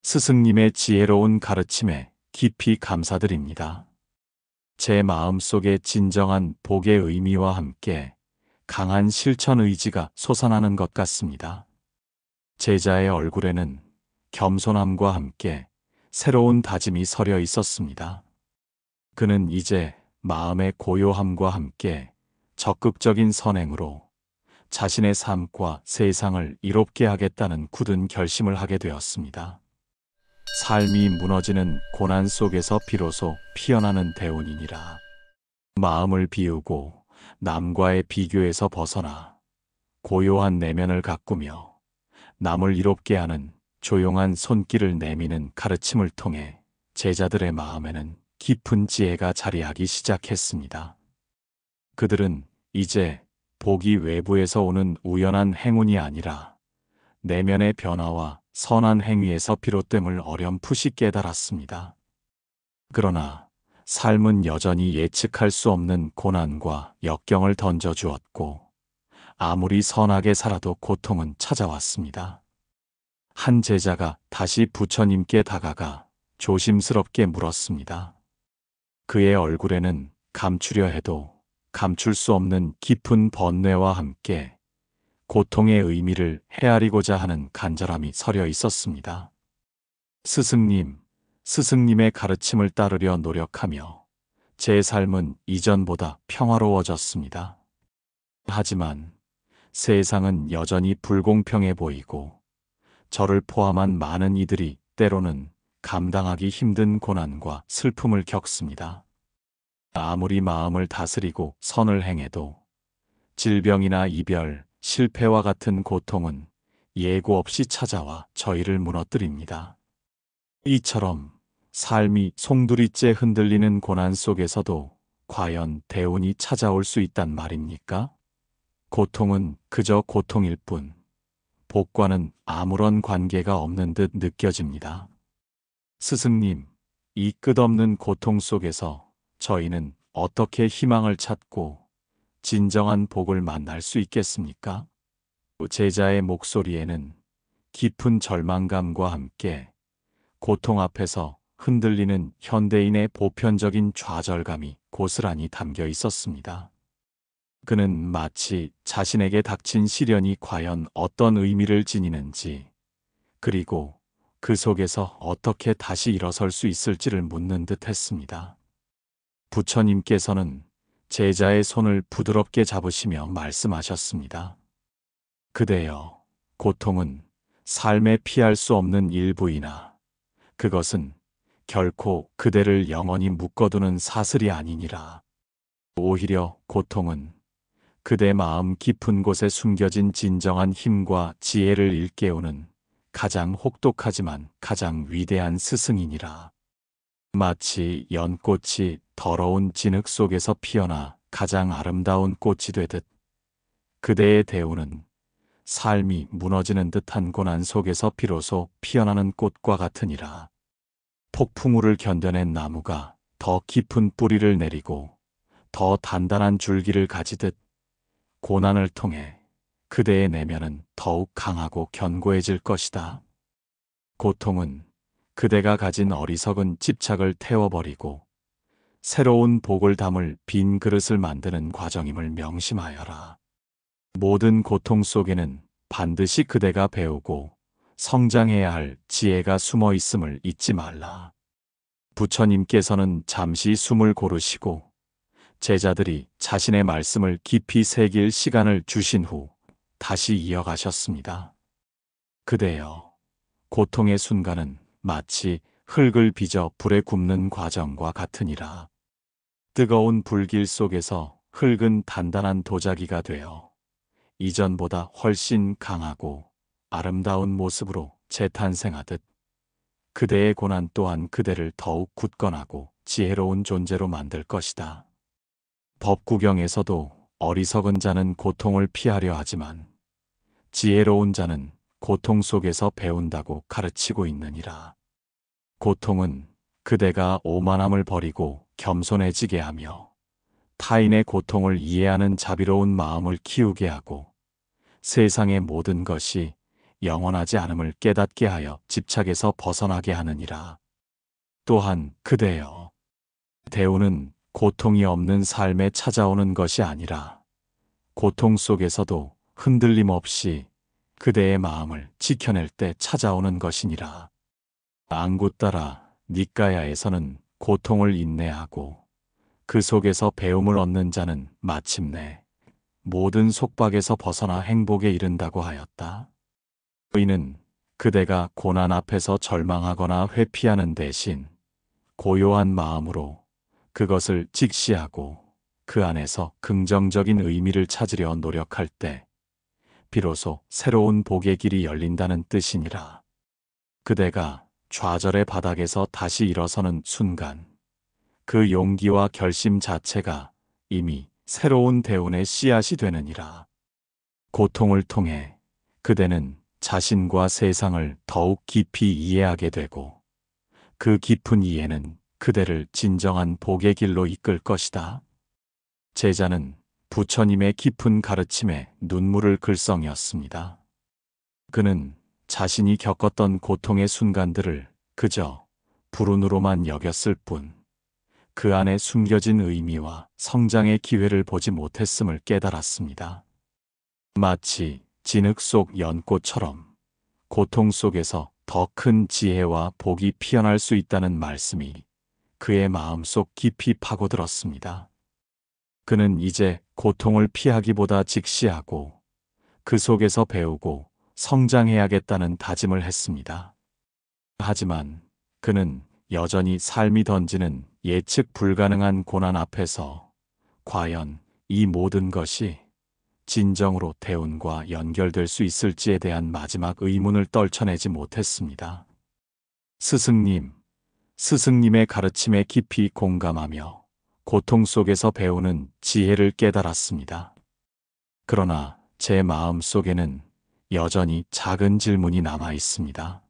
스승님의 지혜로운 가르침에 깊이 감사드립니다. 제 마음속에 진정한 복의 의미와 함께 강한 실천 의지가 솟아나는 것 같습니다. 제자의 얼굴에는 겸손함과 함께 새로운 다짐이 서려 있었습니다. 그는 이제 마음의 고요함과 함께 적극적인 선행으로 자신의 삶과 세상을 이롭게 하겠다는 굳은 결심을 하게 되었습니다. 삶이 무너지는 고난 속에서 비로소 피어나는 대운이니라. 마음을 비우고 남과의 비교에서 벗어나 고요한 내면을 가꾸며 남을 이롭게 하는 조용한 손길을 내미는 가르침을 통해 제자들의 마음에는 깊은 지혜가 자리하기 시작했습니다. 그들은 이제 복이 외부에서 오는 우연한 행운이 아니라 내면의 변화와 선한 행위에서 비롯됨을 어렴풋이 깨달았습니다. 그러나 삶은 여전히 예측할 수 없는 고난과 역경을 던져주었고, 아무리 선하게 살아도 고통은 찾아왔습니다. 한 제자가 다시 부처님께 다가가 조심스럽게 물었습니다. 그의 얼굴에는 감추려 해도 감출 수 없는 깊은 번뇌와 함께 고통의 의미를 헤아리고자 하는 간절함이 서려 있었습니다. 스승님, 스승님의 가르침을 따르려 노력하며 제 삶은 이전보다 평화로워졌습니다. 하지만 세상은 여전히 불공평해 보이고 저를 포함한 많은 이들이 때로는 감당하기 힘든 고난과 슬픔을 겪습니다. 아무리 마음을 다스리고 선을 행해도 질병이나 이별, 실패와 같은 고통은 예고 없이 찾아와 저희를 무너뜨립니다. 이처럼 삶이 송두리째 흔들리는 고난 속에서도 과연 대운이 찾아올 수 있단 말입니까? 고통은 그저 고통일 뿐, 복과는 아무런 관계가 없는 듯 느껴집니다. 스승님, 이 끝없는 고통 속에서 저희는 어떻게 희망을 찾고 진정한 복을 만날 수 있겠습니까? 제자의 목소리에는 깊은 절망감과 함께 고통 앞에서 흔들리는 현대인의 보편적인 좌절감이 고스란히 담겨 있었습니다. 그는 마치 자신에게 닥친 시련이 과연 어떤 의미를 지니는지, 그리고 그 속에서 어떻게 다시 일어설 수 있을지를 묻는 듯 했습니다. 부처님께서는 제자의 손을 부드럽게 잡으시며 말씀하셨습니다. 그대여, 고통은 삶에 피할 수 없는 일부이나 그것은 결코 그대를 영원히 묶어두는 사슬이 아니니라. 오히려 고통은 그대 마음 깊은 곳에 숨겨진 진정한 힘과 지혜를 일깨우는 가장 혹독하지만 가장 위대한 스승이니라. 마치 연꽃이 더러운 진흙 속에서 피어나 가장 아름다운 꽃이 되듯 그대의 대우는 삶이 무너지는 듯한 고난 속에서 비로소 피어나는 꽃과 같으니라. 폭풍우를 견뎌낸 나무가 더 깊은 뿌리를 내리고 더 단단한 줄기를 가지듯 고난을 통해 그대의 내면은 더욱 강하고 견고해질 것이다. 고통은 그대가 가진 어리석은 집착을 태워버리고 새로운 복을 담을 빈 그릇을 만드는 과정임을 명심하여라. 모든 고통 속에는 반드시 그대가 배우고 성장해야 할 지혜가 숨어 있음을 잊지 말라. 부처님께서는 잠시 숨을 고르시고 제자들이 자신의 말씀을 깊이 새길 시간을 주신 후 다시 이어가셨습니다. 그대여, 고통의 순간은 마치 흙을 빚어 불에 굽는 과정과 같으니라. 뜨거운 불길 속에서 흙은 단단한 도자기가 되어 이전보다 훨씬 강하고 아름다운 모습으로 재탄생하듯 그대의 고난 또한 그대를 더욱 굳건하고 지혜로운 존재로 만들 것이다. 법구경에서도 어리석은 자는 고통을 피하려 하지만 지혜로운 자는 고통 속에서 배운다고 가르치고 있느니라. 고통은 그대가 오만함을 버리고 겸손해지게 하며 타인의 고통을 이해하는 자비로운 마음을 키우게 하고 세상의 모든 것이 영원하지 않음을 깨닫게 하여 집착에서 벗어나게 하느니라. 또한 그대여, 대우는 고통이 없는 삶에 찾아오는 것이 아니라 고통 속에서도 흔들림 없이 그대의 마음을 지켜낼 때 찾아오는 것이니라. 앙구따라 니까야에서는 고통을 인내하고 그 속에서 배움을 얻는 자는 마침내 모든 속박에서 벗어나 행복에 이른다고 하였다. 이는 그대가 고난 앞에서 절망하거나 회피하는 대신 고요한 마음으로 그것을 직시하고 그 안에서 긍정적인 의미를 찾으려 노력할 때 비로소 새로운 복의 길이 열린다는 뜻이니라. 그대가 좌절의 바닥에서 다시 일어서는 순간 그 용기와 결심 자체가 이미 새로운 대운의 씨앗이 되느니라. 고통을 통해 그대는 자신과 세상을 더욱 깊이 이해하게 되고 그 깊은 이해는 그대를 진정한 복의 길로 이끌 것이다. 제자는 부처님의 깊은 가르침에 눈물을 글썽였습니다. 그는 자신이 겪었던 고통의 순간들을 그저 불운으로만 여겼을 뿐 그 안에 숨겨진 의미와 성장의 기회를 보지 못했음을 깨달았습니다. 마치 진흙 속 연꽃처럼 고통 속에서 더 큰 지혜와 복이 피어날 수 있다는 말씀이 그의 마음속 깊이 파고들었습니다. 그는 이제 고통을 피하기보다 직시하고 그 속에서 배우고 성장해야겠다는 다짐을 했습니다. 하지만 그는 여전히 삶이 던지는 예측 불가능한 고난 앞에서 과연 이 모든 것이 진정으로 대운과 연결될 수 있을지에 대한 마지막 의문을 떨쳐내지 못했습니다. 스승님의 가르침에 깊이 공감하며 고통 속에서 배우는 지혜를 깨달았습니다. 그러나 제 마음 속에는 여전히 작은 질문이 남아 있습니다.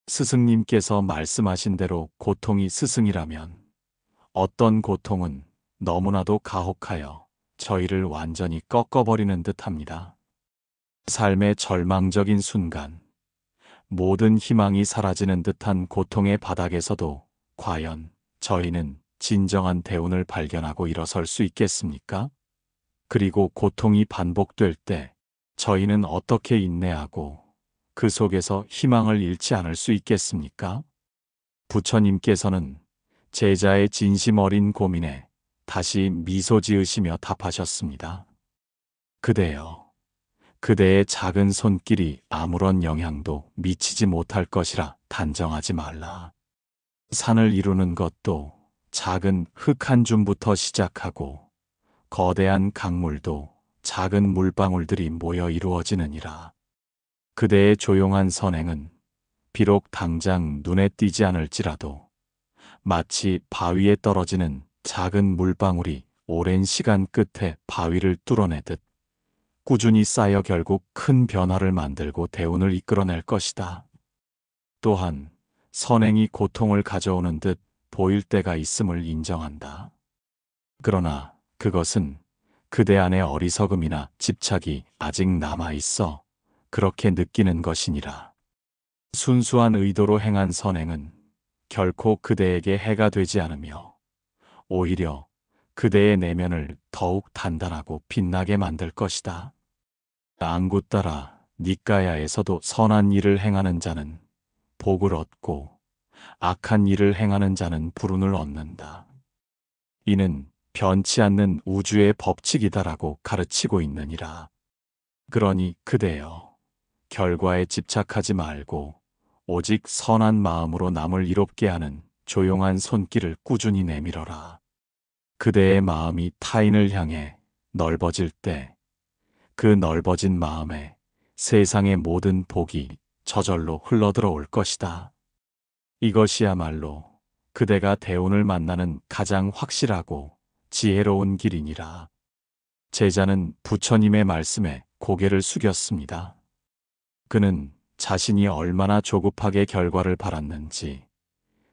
스승님께서 말씀하신 대로 고통이 스승이라면 어떤 고통은 너무나도 가혹하여 저희를 완전히 꺾어버리는 듯합니다. 삶의 절망적인 순간, 모든 희망이 사라지는 듯한 고통의 바닥에서도 과연 저희는 진정한 대운을 발견하고 일어설 수 있겠습니까? 그리고 고통이 반복될 때 저희는 어떻게 인내하고 그 속에서 희망을 잃지 않을 수 있겠습니까? 부처님께서는 제자의 진심 어린 고민에 다시 미소 지으시며 답하셨습니다. 그대여, 그대의 작은 손길이 아무런 영향도 미치지 못할 것이라 단정하지 말라. 산을 이루는 것도 작은 흙 한 줌부터 시작하고 거대한 강물도 작은 물방울들이 모여 이루어지느니라. 그대의 조용한 선행은 비록 당장 눈에 띄지 않을지라도 마치 바위에 떨어지는 작은 물방울이 오랜 시간 끝에 바위를 뚫어내듯 꾸준히 쌓여 결국 큰 변화를 만들고 대운을 이끌어낼 것이다. 또한 선행이 고통을 가져오는 듯 보일 때가 있음을 인정한다. 그러나 그것은 그대 안의 어리석음이나 집착이 아직 남아 있어 그렇게 느끼는 것이니라. 순수한 의도로 행한 선행은 결코 그대에게 해가 되지 않으며 오히려 그대의 내면을 더욱 단단하고 빛나게 만들 것이다. 안구 따라 니까야에서도 선한 일을 행하는 자는 복을 얻고 악한 일을 행하는 자는 불운을 얻는다. 이는 변치 않는 우주의 법칙이다라고 가르치고 있느니라. 그러니 그대여, 결과에 집착하지 말고 오직 선한 마음으로 남을 이롭게 하는 조용한 손길을 꾸준히 내밀어라. 그대의 마음이 타인을 향해 넓어질 때 그 넓어진 마음에 세상의 모든 복이 저절로 흘러들어올 것이다. 이것이야말로 그대가 대운을 만나는 가장 확실하고 지혜로운 길이니라. 제자는 부처님의 말씀에 고개를 숙였습니다. 그는 자신이 얼마나 조급하게 결과를 바랐는지,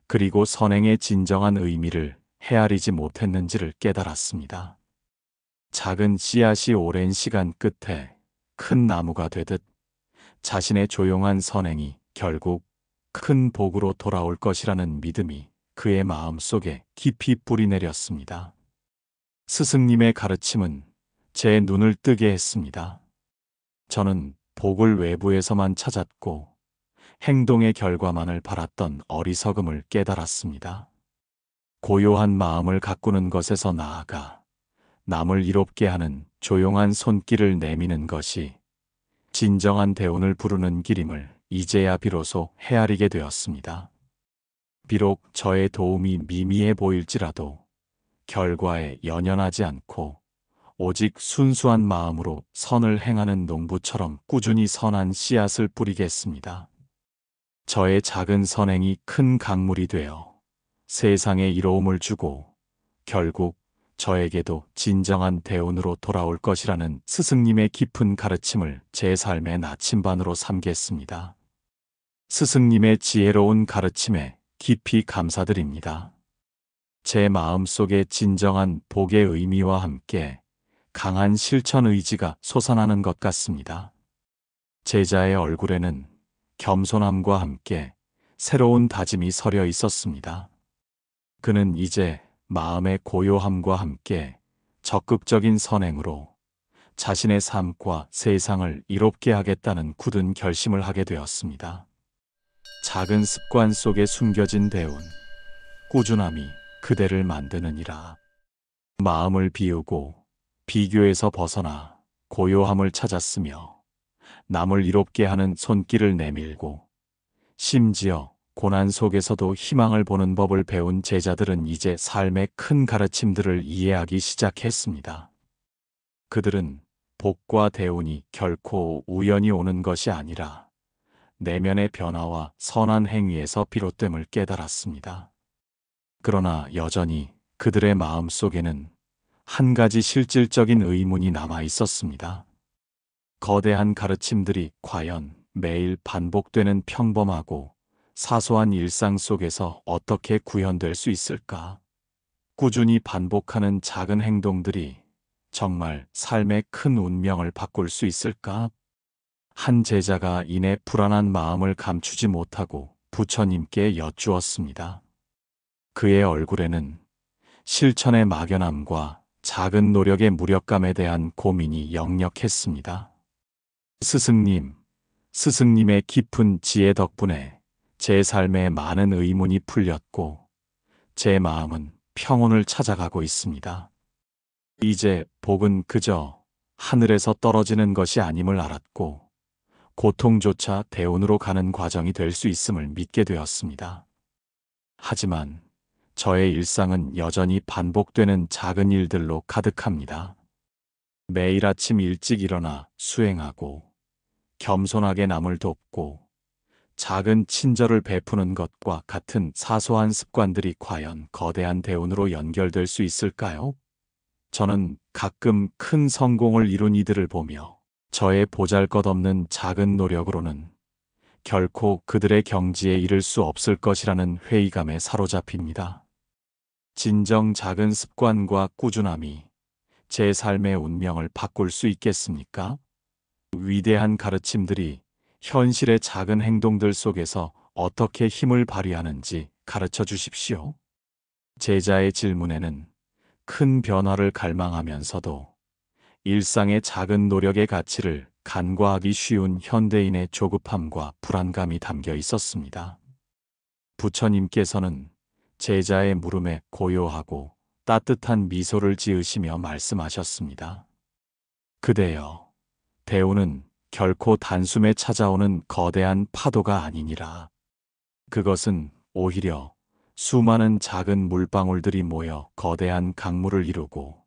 그리고 선행의 진정한 의미를 헤아리지 못했는지를 깨달았습니다. 작은 씨앗이 오랜 시간 끝에 큰 나무가 되듯 자신의 조용한 선행이 결국 큰 복으로 돌아올 것이라는 믿음이 그의 마음 속에 깊이 뿌리내렸습니다. 스승님의 가르침은 제 눈을 뜨게 했습니다. 저는 복을 외부에서만 찾았고 행동의 결과만을 바랐던 어리석음을 깨달았습니다. 고요한 마음을 가꾸는 것에서 나아가 남을 이롭게 하는 조용한 손길을 내미는 것이 진정한 대운을 부르는 길임을 이제야 비로소 헤아리게 되었습니다. 비록 저의 도움이 미미해 보일지라도 결과에 연연하지 않고 오직 순수한 마음으로 선을 행하는 농부처럼 꾸준히 선한 씨앗을 뿌리겠습니다. 저의 작은 선행이 큰 강물이 되어 세상에 이로움을 주고 결국 저에게도 진정한 대운으로 돌아올 것이라는 스승님의 깊은 가르침을 제 삶의 나침반으로 삼겠습니다. 스승님의 지혜로운 가르침에 깊이 감사드립니다. 제 마음속에 진정한 복의 의미와 함께 강한 실천 의지가 솟아나는 것 같습니다. 제자의 얼굴에는 겸손함과 함께 새로운 다짐이 서려 있었습니다. 그는 이제 마음의 고요함과 함께 적극적인 선행으로 자신의 삶과 세상을 이롭게 하겠다는 굳은 결심을 하게 되었습니다. 작은 습관 속에 숨겨진 대운, 꾸준함이 그대를 만드느니라. 마음을 비우고 비교에서 벗어나 고요함을 찾았으며 남을 이롭게 하는 손길을 내밀고 심지어 고난 속에서도 희망을 보는 법을 배운 제자들은 이제 삶의 큰 가르침들을 이해하기 시작했습니다. 그들은 복과 대운이 결코 우연히 오는 것이 아니라 내면의 변화와 선한 행위에서 비롯됨을 깨달았습니다. 그러나 여전히 그들의 마음 속에는 한 가지 실질적인 의문이 남아 있었습니다. 거대한 가르침들이 과연 매일 반복되는 평범하고 사소한 일상 속에서 어떻게 구현될 수 있을까? 꾸준히 반복하는 작은 행동들이 정말 삶의 큰 운명을 바꿀 수 있을까? 한 제자가 이내 불안한 마음을 감추지 못하고 부처님께 여쭈었습니다. 그의 얼굴에는 실천의 막연함과 작은 노력의 무력감에 대한 고민이 역력했습니다. 스승님의 깊은 지혜 덕분에 제 삶에 많은 의문이 풀렸고 제 마음은 평온을 찾아가고 있습니다. 이제 복은 그저 하늘에서 떨어지는 것이 아님을 알았고 고통조차 대운으로 가는 과정이 될 수 있음을 믿게 되었습니다. 하지만 저의 일상은 여전히 반복되는 작은 일들로 가득합니다. 매일 아침 일찍 일어나 수행하고 겸손하게 남을 돕고 작은 친절을 베푸는 것과 같은 사소한 습관들이 과연 거대한 대운으로 연결될 수 있을까요? 저는 가끔 큰 성공을 이룬 이들을 보며 저의 보잘것없는 작은 노력으로는 결코 그들의 경지에 이를 수 없을 것이라는 회의감에 사로잡힙니다. 진정 작은 습관과 꾸준함이 제 삶의 운명을 바꿀 수 있겠습니까? 위대한 가르침들이 현실의 작은 행동들 속에서 어떻게 힘을 발휘하는지 가르쳐 주십시오. 제자의 질문에는 큰 변화를 갈망하면서도 일상의 작은 노력의 가치를 간과하기 쉬운 현대인의 조급함과 불안감이 담겨 있었습니다. 부처님께서는 제자의 물음에 고요하고 따뜻한 미소를 지으시며 말씀하셨습니다. 그대여, 대운은 결코 단숨에 찾아오는 거대한 파도가 아니니라. 그것은 오히려 수많은 작은 물방울들이 모여 거대한 강물을 이루고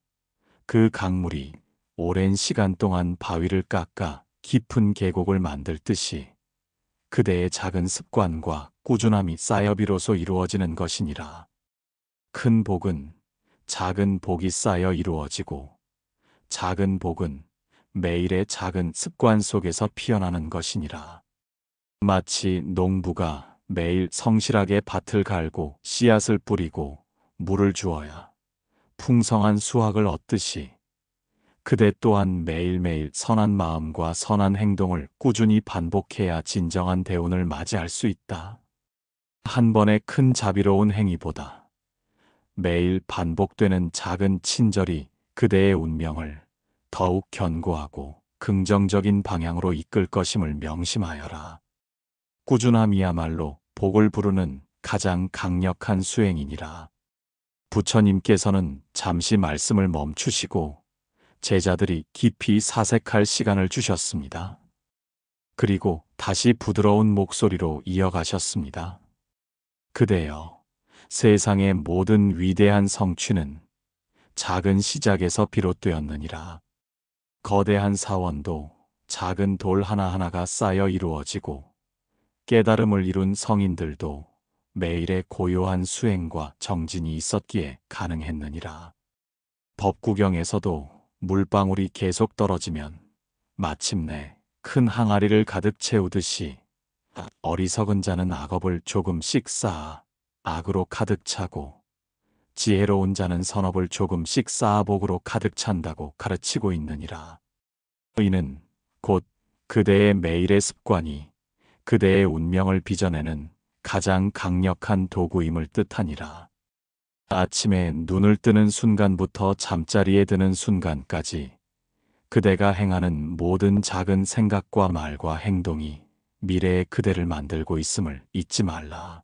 그 강물이 오랜 시간 동안 바위를 깎아 깊은 계곡을 만들듯이 그대의 작은 습관과 꾸준함이 쌓여 비로소 이루어지는 것이니라. 큰 복은 작은 복이 쌓여 이루어지고 작은 복은 매일의 작은 습관 속에서 피어나는 것이니라. 마치 농부가 매일 성실하게 밭을 갈고 씨앗을 뿌리고 물을 주어야 풍성한 수확을 얻듯이 그대 또한 매일매일 선한 마음과 선한 행동을 꾸준히 반복해야 진정한 대운을 맞이할 수 있다. 한 번의 큰 자비로운 행위보다 매일 반복되는 작은 친절이 그대의 운명을 더욱 견고하고 긍정적인 방향으로 이끌 것임을 명심하여라. 꾸준함이야말로 복을 부르는 가장 강력한 수행이니라. 부처님께서는 잠시 말씀을 멈추시고 제자들이 깊이 사색할 시간을 주셨습니다. 그리고 다시 부드러운 목소리로 이어가셨습니다. 그대여, 세상의 모든 위대한 성취는 작은 시작에서 비롯되었느니라. 거대한 사원도 작은 돌 하나하나가 쌓여 이루어지고, 깨달음을 이룬 성인들도 매일의 고요한 수행과 정진이 있었기에 가능했느니라. 법구경에서도 물방울이 계속 떨어지면 마침내 큰 항아리를 가득 채우듯이 어리석은 자는 악업을 조금씩 쌓아 악으로 가득 차고, 지혜로운 자는 선업을 조금씩 쌓아 복으로 가득 찬다고 가르치고 있느니라. 이는 곧 그대의 매일의 습관이 그대의 운명을 빚어내는 가장 강력한 도구임을 뜻하니라. 아침에 눈을 뜨는 순간부터 잠자리에 드는 순간까지 그대가 행하는 모든 작은 생각과 말과 행동이 미래의 그대를 만들고 있음을 잊지 말라.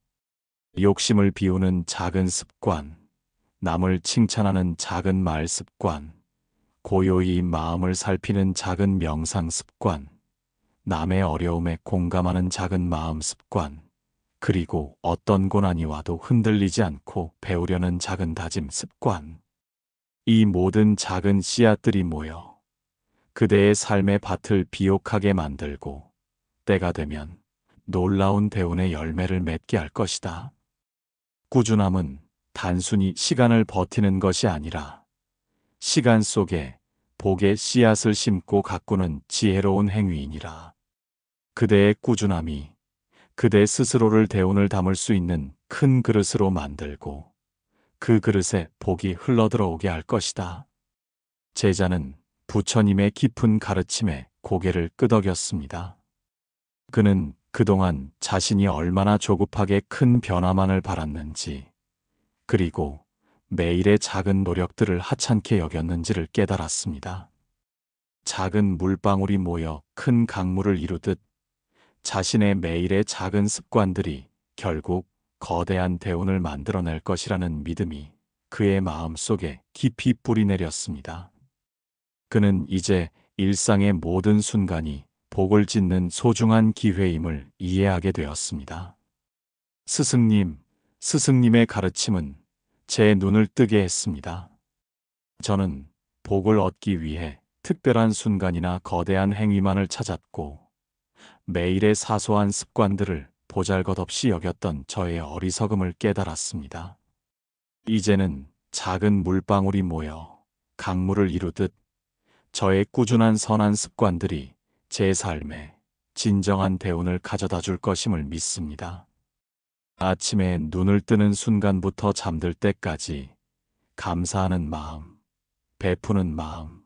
욕심을 비우는 작은 습관, 남을 칭찬하는 작은 말 습관, 고요히 마음을 살피는 작은 명상 습관, 남의 어려움에 공감하는 작은 마음 습관, 그리고 어떤 고난이 와도 흔들리지 않고 배우려는 작은 다짐 습관. 이 모든 작은 씨앗들이 모여 그대의 삶의 밭을 비옥하게 만들고, 때가 되면 놀라운 대운의 열매를 맺게 할 것이다. 꾸준함은 단순히 시간을 버티는 것이 아니라 시간 속에 복의 씨앗을 심고 가꾸는 지혜로운 행위이니라. 그대의 꾸준함이 그대 스스로를 대운을 담을 수 있는 큰 그릇으로 만들고, 그 그릇에 복이 흘러들어오게 할 것이다. 제자는 부처님의 깊은 가르침에 고개를 끄덕였습니다. 그는 그동안 자신이 얼마나 조급하게 큰 변화만을 바랐는지, 그리고 매일의 작은 노력들을 하찮게 여겼는지를 깨달았습니다. 작은 물방울이 모여 큰 강물을 이루듯 자신의 매일의 작은 습관들이 결국 거대한 대운을 만들어낼 것이라는 믿음이 그의 마음 속에 깊이 뿌리내렸습니다. 그는 이제 일상의 모든 순간이 복을 짓는 소중한 기회임을 이해하게 되었습니다. 스승님의 가르침은 제 눈을 뜨게 했습니다. 저는 복을 얻기 위해 특별한 순간이나 거대한 행위만을 찾았고, 매일의 사소한 습관들을 보잘것없이 여겼던 저의 어리석음을 깨달았습니다. 이제는 작은 물방울이 모여 강물을 이루듯 저의 꾸준한 선한 습관들이 제 삶에 진정한 대운을 가져다 줄 것임을 믿습니다. 아침에 눈을 뜨는 순간부터 잠들 때까지 감사하는 마음, 베푸는 마음,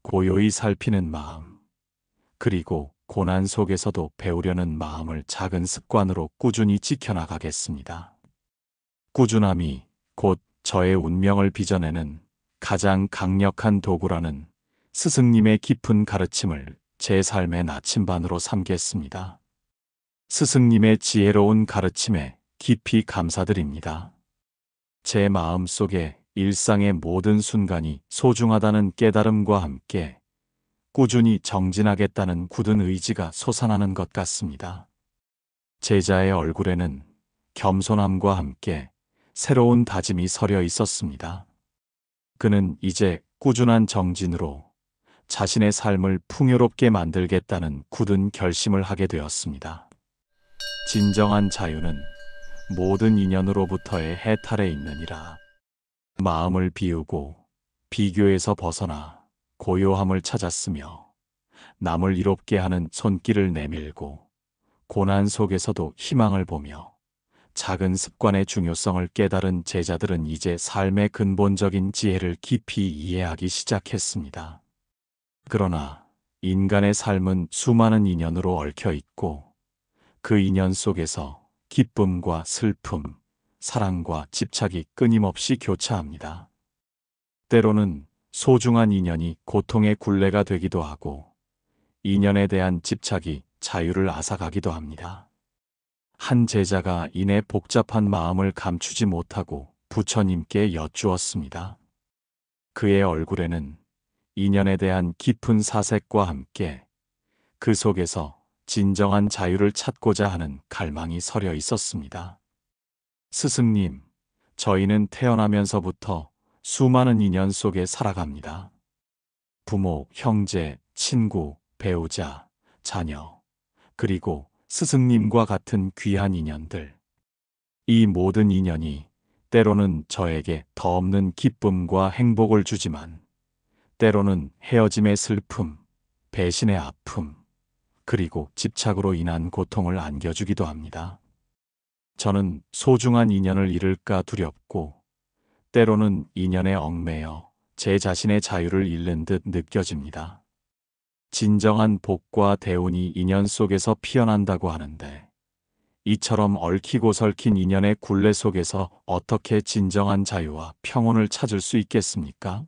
고요히 살피는 마음, 그리고 고난 속에서도 배우려는 마음을 작은 습관으로 꾸준히 지켜나가겠습니다. 꾸준함이 곧 저의 운명을 빚어내는 가장 강력한 도구라는 스승님의 깊은 가르침을 제 삶의 나침반으로 삼겠습니다. 스승님의 지혜로운 가르침에 깊이 감사드립니다. 제 마음 속에 일상의 모든 순간이 소중하다는 깨달음과 함께 꾸준히 정진하겠다는 굳은 의지가 솟아나는 것 같습니다. 제자의 얼굴에는 겸손함과 함께 새로운 다짐이 서려 있었습니다. 그는 이제 꾸준한 정진으로 자신의 삶을 풍요롭게 만들겠다는 굳은 결심을 하게 되었습니다. 진정한 자유는 모든 인연으로부터의 해탈에 있느니라. 마음을 비우고 비교에서 벗어나 고요함을 찾았으며, 남을 이롭게 하는 손길을 내밀고 고난 속에서도 희망을 보며 작은 습관의 중요성을 깨달은 제자들은 이제 삶의 근본적인 지혜를 깊이 이해하기 시작했습니다. 그러나 인간의 삶은 수많은 인연으로 얽혀 있고, 그 인연 속에서 기쁨과 슬픔, 사랑과 집착이 끊임없이 교차합니다. 때로는 소중한 인연이 고통의 굴레가 되기도 하고, 인연에 대한 집착이 자유를 앗아가기도 합니다. 한 제자가 이내 복잡한 마음을 감추지 못하고 부처님께 여쭈었습니다. 그의 얼굴에는 인연에 대한 깊은 사색과 함께 그 속에서 진정한 자유를 찾고자 하는 갈망이 서려 있었습니다. 스승님, 저희는 태어나면서부터 수많은 인연 속에 살아갑니다. 부모, 형제, 친구, 배우자, 자녀, 그리고 스승님과 같은 귀한 인연들. 이 모든 인연이 때로는 저에게 더 없는 기쁨과 행복을 주지만, 때로는 헤어짐의 슬픔, 배신의 아픔, 그리고 집착으로 인한 고통을 안겨주기도 합니다. 저는 소중한 인연을 잃을까 두렵고, 때로는 인연에 얽매여 제 자신의 자유를 잃는 듯 느껴집니다. 진정한 복과 대운이 인연 속에서 피어난다고 하는데, 이처럼 얽히고 설킨 인연의 굴레 속에서 어떻게 진정한 자유와 평온을 찾을 수 있겠습니까?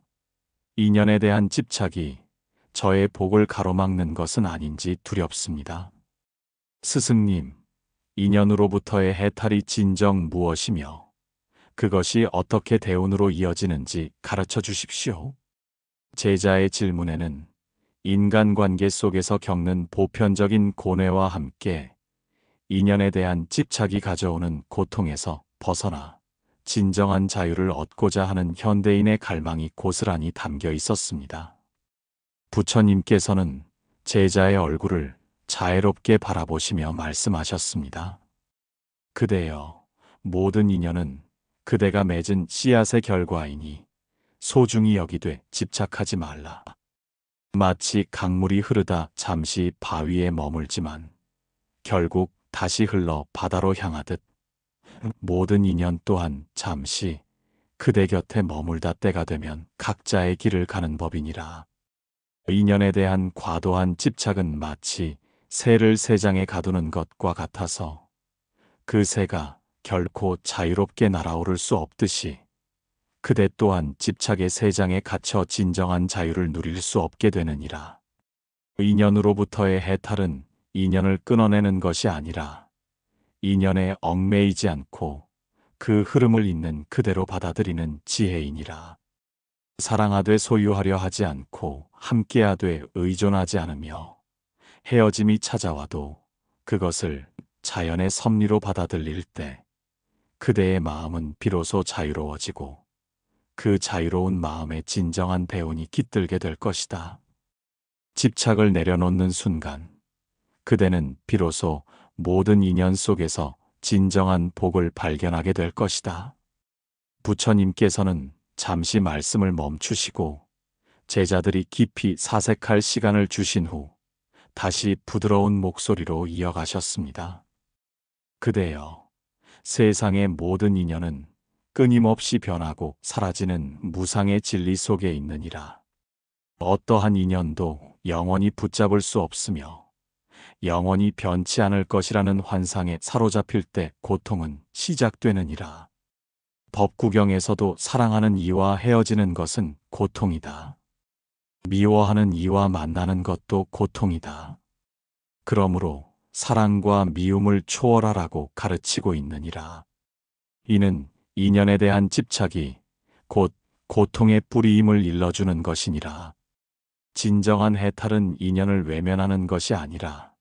인연에 대한 집착이 저의 복을 가로막는 것은 아닌지 두렵습니다. 스승님, 인연으로부터의 해탈이 진정 무엇이며 그것이 어떻게 대운으로 이어지는지 가르쳐 주십시오. 제자의 질문에는 인간관계 속에서 겪는 보편적인 고뇌와 함께 인연에 대한 집착이 가져오는 고통에서 벗어나 진정한 자유를 얻고자 하는 현대인의 갈망이 고스란히 담겨 있었습니다. 부처님께서는 제자의 얼굴을 자애롭게 바라보시며 말씀하셨습니다. 그대여, 모든 인연은 그대가 맺은 씨앗의 결과이니 소중히 여기되 집착하지 말라. 마치 강물이 흐르다 잠시 바위에 머물지만 결국 다시 흘러 바다로 향하듯 모든 인연 또한 잠시 그대 곁에 머물다 때가 되면 각자의 길을 가는 법이니라. 인연에 대한 과도한 집착은 마치 새를 새장에 가두는 것과 같아서 그 새가 결코 자유롭게 날아오를 수 없듯이 그대 또한 집착의 새장에 갇혀 진정한 자유를 누릴 수 없게 되느니라. 인연으로부터의 해탈은 인연을 끊어내는 것이 아니라 인연에 얽매이지 않고 그 흐름을 있는 그대로 받아들이는 지혜이니라. 사랑하되 소유하려 하지 않고 함께하되 의존하지 않으며 헤어짐이 찾아와도 그것을 자연의 섭리로 받아들일 때 그대의 마음은 비로소 자유로워지고 그 자유로운 마음에 진정한 대운이 깃들게 될 것이다. 집착을 내려놓는 순간 그대는 비로소 모든 인연 속에서 진정한 복을 발견하게 될 것이다. 부처님께서는 잠시 말씀을 멈추시고 제자들이 깊이 사색할 시간을 주신 후 다시 부드러운 목소리로 이어가셨습니다. 그대여, 세상의 모든 인연은 끊임없이 변하고 사라지는 무상의 진리 속에 있느니라. 어떠한 인연도 영원히 붙잡을 수 없으며 영원히 변치 않을 것이라는 환상에 사로잡힐 때 고통은 시작되느니라. 법구경에서도 사랑하는 이와 헤어지는 것은 고통이다. 미워하는 이와 만나는 것도 고통이다. 그러므로 사랑과 미움을 초월하라고 가르치고 있느니라. 이는 인연에 대한 집착이 곧 고통의 뿌리임을 일러주는 것이니라. 진정한 해탈은 인연을 외면하는 것이 아니라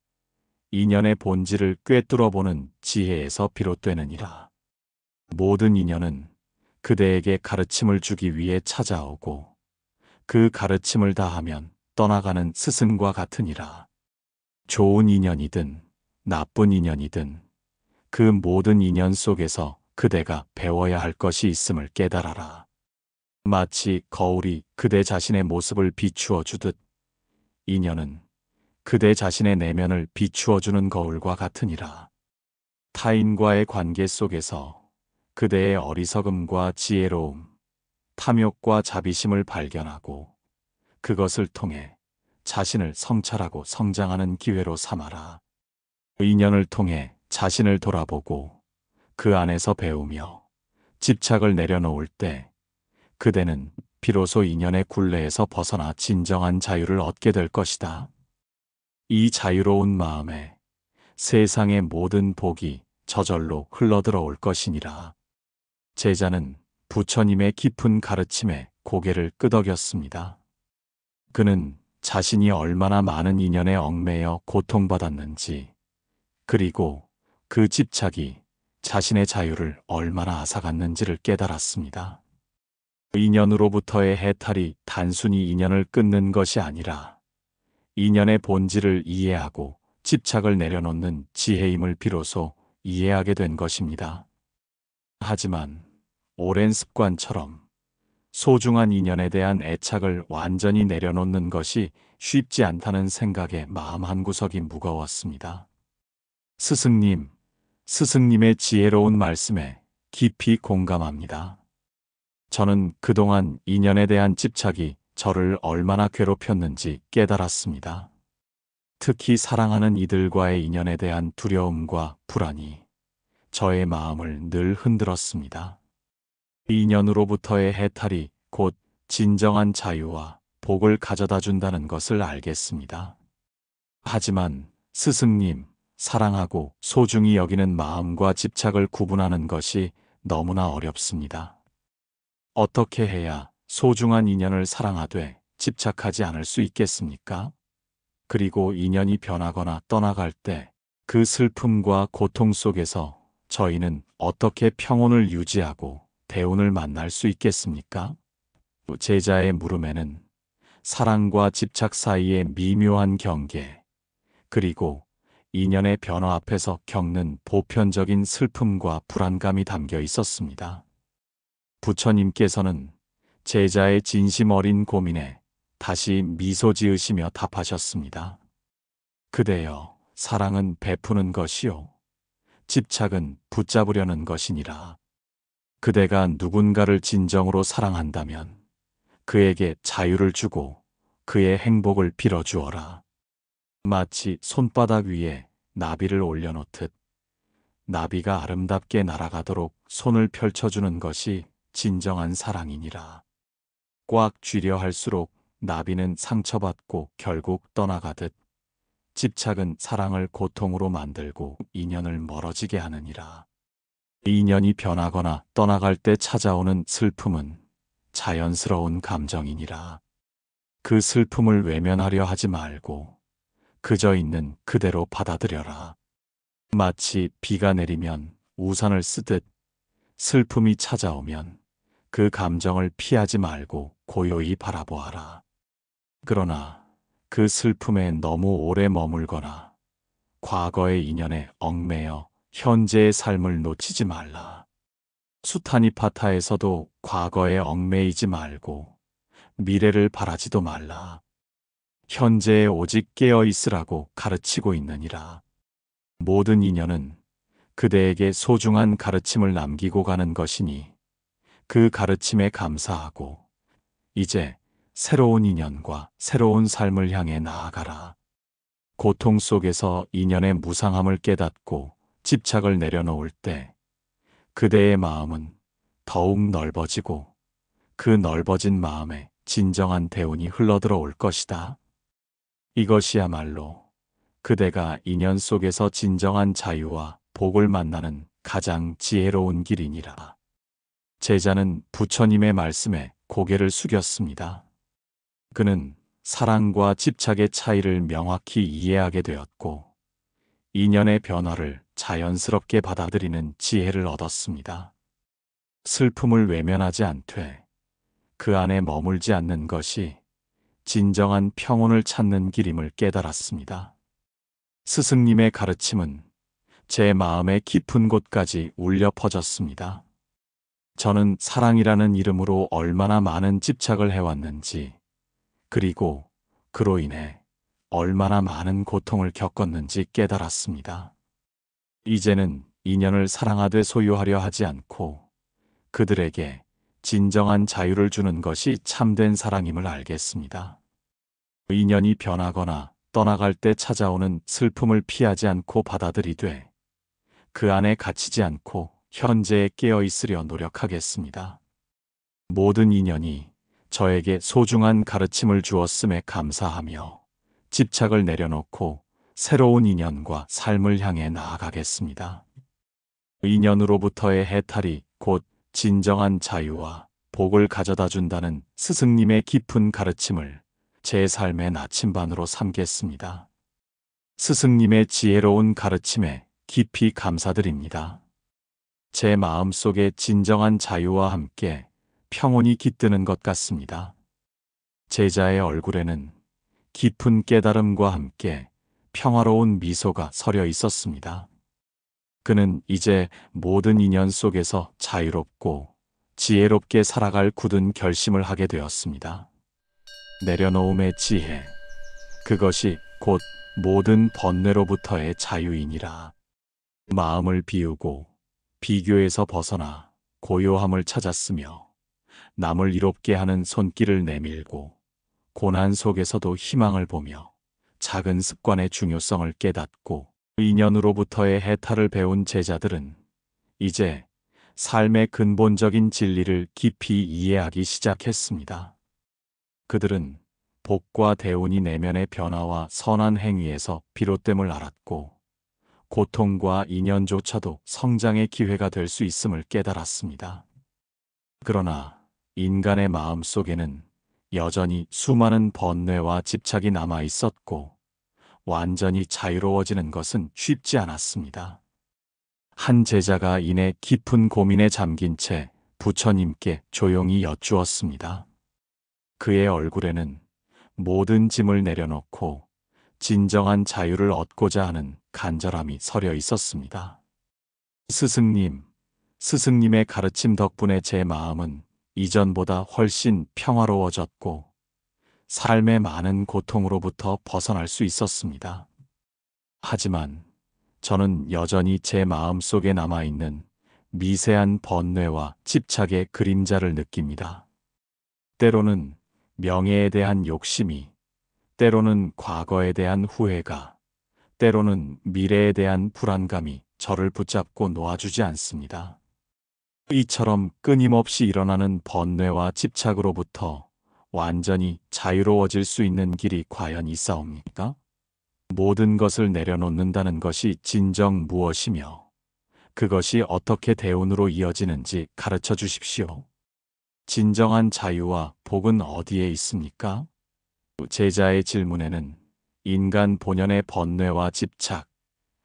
인연의 본질을 꿰뚫어보는 지혜에서 비롯되느니라. 모든 인연은 그대에게 가르침을 주기 위해 찾아오고 그 가르침을 다하면 떠나가는 스승과 같으니라. 좋은 인연이든 나쁜 인연이든 그 모든 인연 속에서 그대가 배워야 할 것이 있음을 깨달아라. 마치 거울이 그대 자신의 모습을 비추어 주듯 인연은 그대 자신의 내면을 비추어 주는 거울과 같으니라. 타인과의 관계 속에서 그대의 어리석음과 지혜로움, 탐욕과 자비심을 발견하고 그것을 통해 자신을 성찰하고 성장하는 기회로 삼아라. 인연을 통해 자신을 돌아보고 그 안에서 배우며 집착을 내려놓을 때 그대는 비로소 인연의 굴레에서 벗어나 진정한 자유를 얻게 될 것이다. 이 자유로운 마음에 세상의 모든 복이 저절로 흘러들어올 것이니라. 제자는 부처님의 깊은 가르침에 고개를 끄덕였습니다. 그는 자신이 얼마나 많은 인연에 얽매여 고통받았는지, 그리고 그 집착이 자신의 자유를 얼마나 앗아갔는지를 깨달았습니다. 인연으로부터의 해탈이 단순히 인연을 끊는 것이 아니라 인연의 본질을 이해하고 집착을 내려놓는 지혜임을 비로소 이해하게 된 것입니다. 하지만 오랜 습관처럼 소중한 인연에 대한 애착을 완전히 내려놓는 것이 쉽지 않다는 생각에 마음 한구석이 무거웠습니다. 스승님의 지혜로운 말씀에 깊이 공감합니다. 저는 그동안 인연에 대한 집착이 저를 얼마나 괴롭혔는지 깨달았습니다. 특히 사랑하는 이들과의 인연에 대한 두려움과 불안이 저의 마음을 늘 흔들었습니다. 인연으로부터의 해탈이 곧 진정한 자유와 복을 가져다 준다는 것을 알겠습니다. 하지만 스승님, 사랑하고 소중히 여기는 마음과 집착을 구분하는 것이 너무나 어렵습니다. 어떻게 해야 소중한 인연을 사랑하되 집착하지 않을 수 있겠습니까? 그리고 인연이 변하거나 떠나갈 때 그 슬픔과 고통 속에서 저희는 어떻게 평온을 유지하고 대운을 만날 수 있겠습니까? 제자의 물음에는 사랑과 집착 사이의 미묘한 경계, 그리고 인연의 변화 앞에서 겪는 보편적인 슬픔과 불안감이 담겨 있었습니다. 부처님께서는 제자의 진심 어린 고민에 다시 미소 지으시며 답하셨습니다. 그대여, 사랑은 베푸는 것이요, 집착은 붙잡으려는 것이니라. 그대가 누군가를 진정으로 사랑한다면 그에게 자유를 주고 그의 행복을 빌어주어라. 마치 손바닥 위에 나비를 올려놓듯 나비가 아름답게 날아가도록 손을 펼쳐주는 것이 진정한 사랑이니라. 꽉 쥐려 할수록 나비는 상처받고 결국 떠나가듯 집착은 사랑을 고통으로 만들고 인연을 멀어지게 하느니라. 인연이 변하거나 떠나갈 때 찾아오는 슬픔은 자연스러운 감정이니라. 그 슬픔을 외면하려 하지 말고 그저 있는 그대로 받아들여라. 마치 비가 내리면 우산을 쓰듯 슬픔이 찾아오면 그 감정을 피하지 말고 고요히 바라보아라. 그러나 그 슬픔에 너무 오래 머물거나 과거의 인연에 얽매여 현재의 삶을 놓치지 말라. 수타니파타에서도 과거에 얽매이지 말고 미래를 바라지도 말라. 현재에 오직 깨어 있으라고 가르치고 있느니라. 모든 인연은 그대에게 소중한 가르침을 남기고 가는 것이니 그 가르침에 감사하고 이제 새로운 인연과 새로운 삶을 향해 나아가라. 고통 속에서 인연의 무상함을 깨닫고 집착을 내려놓을 때 그대의 마음은 더욱 넓어지고 그 넓어진 마음에 진정한 대운이 흘러들어올 것이다. 이것이야말로 그대가 인연 속에서 진정한 자유와 복을 만나는 가장 지혜로운 길이니라. 제자는 부처님의 말씀에 고개를 숙였습니다. 그는 사랑과 집착의 차이를 명확히 이해하게 되었고 인연의 변화를 자연스럽게 받아들이는 지혜를 얻었습니다. 슬픔을 외면하지 않되 그 안에 머물지 않는 것이 진정한 평온을 찾는 길임을 깨달았습니다. 스승님의 가르침은 제 마음의 깊은 곳까지 울려 퍼졌습니다. 저는 사랑이라는 이름으로 얼마나 많은 집착을 해왔는지, 그리고 그로 인해 얼마나 많은 고통을 겪었는지 깨달았습니다. 이제는 인연을 사랑하되 소유하려 하지 않고 그들에게 진정한 자유를 주는 것이 참된 사랑임을 알겠습니다. 인연이 변하거나 떠나갈 때 찾아오는 슬픔을 피하지 않고 받아들이되 그 안에 갇히지 않고 현재에 깨어 있으려 노력하겠습니다. 모든 인연이 저에게 소중한 가르침을 주었음에 감사하며 집착을 내려놓고 새로운 인연과 삶을 향해 나아가겠습니다. 인연으로부터의 해탈이 곧 진정한 자유와 복을 가져다 준다는 스승님의 깊은 가르침을 제 삶의 나침반으로 삼겠습니다. 스승님의 지혜로운 가르침에 깊이 감사드립니다. 제 마음속에 진정한 자유와 함께 평온이 깃드는 것 같습니다. 제자의 얼굴에는 깊은 깨달음과 함께 평화로운 미소가 서려 있었습니다. 그는 이제 모든 인연 속에서 자유롭고 지혜롭게 살아갈 굳은 결심을 하게 되었습니다. 내려놓음의 지혜, 그것이 곧 모든 번뇌로부터의 자유이니라. 마음을 비우고 비교에서 벗어나 고요함을 찾았으며 남을 이롭게 하는 손길을 내밀고 고난 속에서도 희망을 보며 작은 습관의 중요성을 깨닫고 인연으로부터의 해탈을 배운 제자들은 이제 삶의 근본적인 진리를 깊이 이해하기 시작했습니다. 그들은 복과 대운이 내면의 변화와 선한 행위에서 비롯됨을 알았고 고통과 인연조차도 성장의 기회가 될 수 있음을 깨달았습니다. 그러나 인간의 마음 속에는 여전히 수많은 번뇌와 집착이 남아 있었고 완전히 자유로워지는 것은 쉽지 않았습니다. 한 제자가 이내 깊은 고민에 잠긴 채 부처님께 조용히 여쭈었습니다. 그의 얼굴에는 모든 짐을 내려놓고 진정한 자유를 얻고자 하는 간절함이 서려 있었습니다. 스승님, 스승님의 가르침 덕분에 제 마음은 이전보다 훨씬 평화로워졌고 삶의 많은 고통으로부터 벗어날 수 있었습니다. 하지만 저는 여전히 제 마음 속에 남아있는 미세한 번뇌와 집착의 그림자를 느낍니다. 때로는 명예에 대한 욕심이, 때로는 과거에 대한 후회가, 때로는 미래에 대한 불안감이 저를 붙잡고 놓아주지 않습니다. 이처럼 끊임없이 일어나는 번뇌와 집착으로부터 완전히 자유로워질 수 있는 길이 과연 있사옵니까? 모든 것을 내려놓는다는 것이 진정 무엇이며 그것이 어떻게 대운으로 이어지는지 가르쳐 주십시오. 진정한 자유와 복은 어디에 있습니까? 제자의 질문에는 인간 본연의 번뇌와 집착,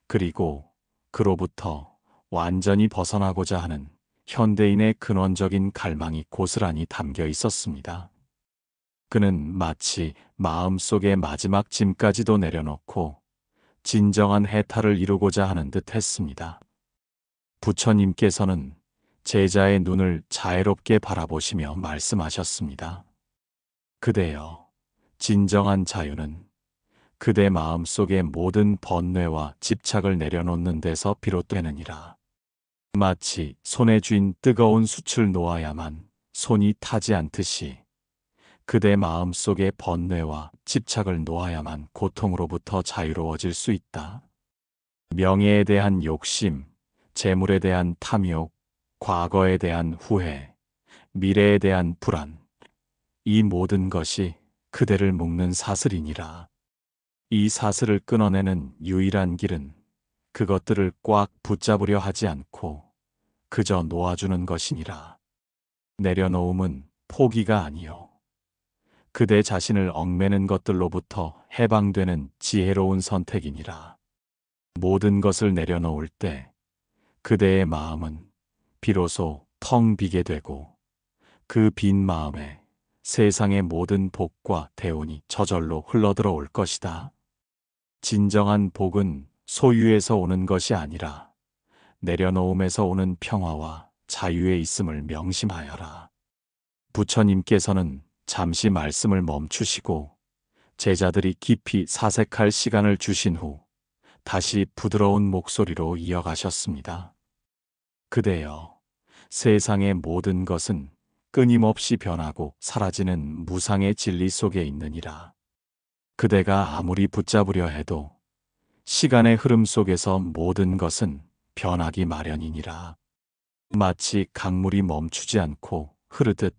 그리고 그로부터 완전히 벗어나고자 하는 현대인의 근원적인 갈망이 고스란히 담겨 있었습니다. 그는 마치 마음속의 마지막 짐까지도 내려놓고 진정한 해탈을 이루고자 하는 듯 했습니다. 부처님께서는 제자의 눈을 자애롭게 바라보시며 말씀하셨습니다. 그대여, 진정한 자유는 그대 마음속의 모든 번뇌와 집착을 내려놓는 데서 비롯되느니라. 마치 손에 쥔 뜨거운 숯을 놓아야만 손이 타지 않듯이 그대 마음속의 번뇌와 집착을 놓아야만 고통으로부터 자유로워질 수 있다. 명예에 대한 욕심, 재물에 대한 탐욕, 과거에 대한 후회, 미래에 대한 불안, 이 모든 것이 그대를 묶는 사슬이니라. 이 사슬을 끊어내는 유일한 길은 그것들을 꽉 붙잡으려 하지 않고 그저 놓아주는 것이니라. 내려놓음은 포기가 아니요, 그대 자신을 얽매는 것들로부터 해방되는 지혜로운 선택이니라. 모든 것을 내려놓을 때 그대의 마음은 비로소 텅 비게 되고 그 빈 마음에 세상의 모든 복과 대운이 저절로 흘러들어올 것이다. 진정한 복은 소유에서 오는 것이 아니라 내려놓음에서 오는 평화와 자유에 있음을 명심하여라. 부처님께서는 잠시 말씀을 멈추시고 제자들이 깊이 사색할 시간을 주신 후 다시 부드러운 목소리로 이어가셨습니다. 그대여, 세상의 모든 것은 끊임없이 변하고 사라지는 무상의 진리 속에 있느니라. 그대가 아무리 붙잡으려 해도 시간의 흐름 속에서 모든 것은 변하기 마련이니라. 마치 강물이 멈추지 않고 흐르듯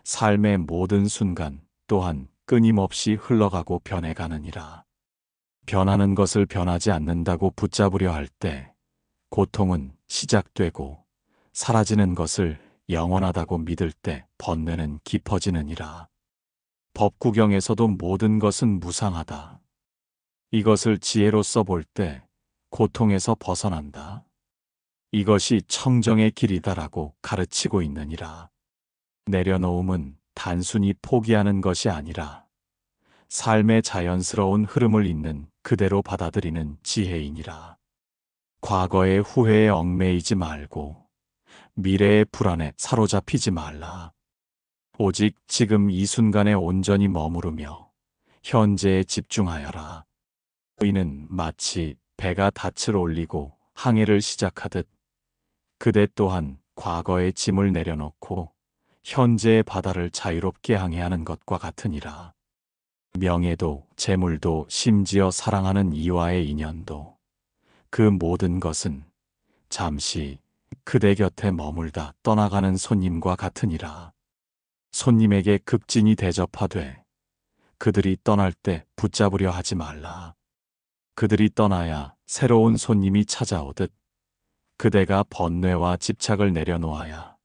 삶의 모든 순간 또한 끊임없이 흘러가고 변해가느니라. 변하는 것을 변하지 않는다고 붙잡으려 할 때 고통은 시작되고 사라지는 것을 영원하다고 믿을 때 번뇌는 깊어지느니라. 법구경에서도 모든 것은 무상하다. 이것을 지혜로 써볼 때 고통에서 벗어난다. 이것이 청정의 길이다라고 가르치고 있느니라. 내려놓음은 단순히 포기하는 것이 아니라 삶의 자연스러운 흐름을 있는 그대로 받아들이는 지혜이니라. 과거의 후회에 얽매이지 말고 미래의 불안에 사로잡히지 말라. 오직 지금 이 순간에 온전히 머무르며 현재에 집중하여라. 이는 마치 배가 닻을 올리고 항해를 시작하듯 그대 또한 과거의 짐을 내려놓고 현재의 바다를 자유롭게 항해하는 것과 같으니라. 명예도, 재물도, 심지어 사랑하는 이와의 인연도, 그 모든 것은 잠시 그대 곁에 머물다 떠나가는 손님과 같으니라. 손님에게 급진히 대접하되 그들이 떠날 때 붙잡으려 하지 말라. 그들이 떠나야 새로운 손님이 찾아오듯 그대가 번뇌와 집착을 내려놓아야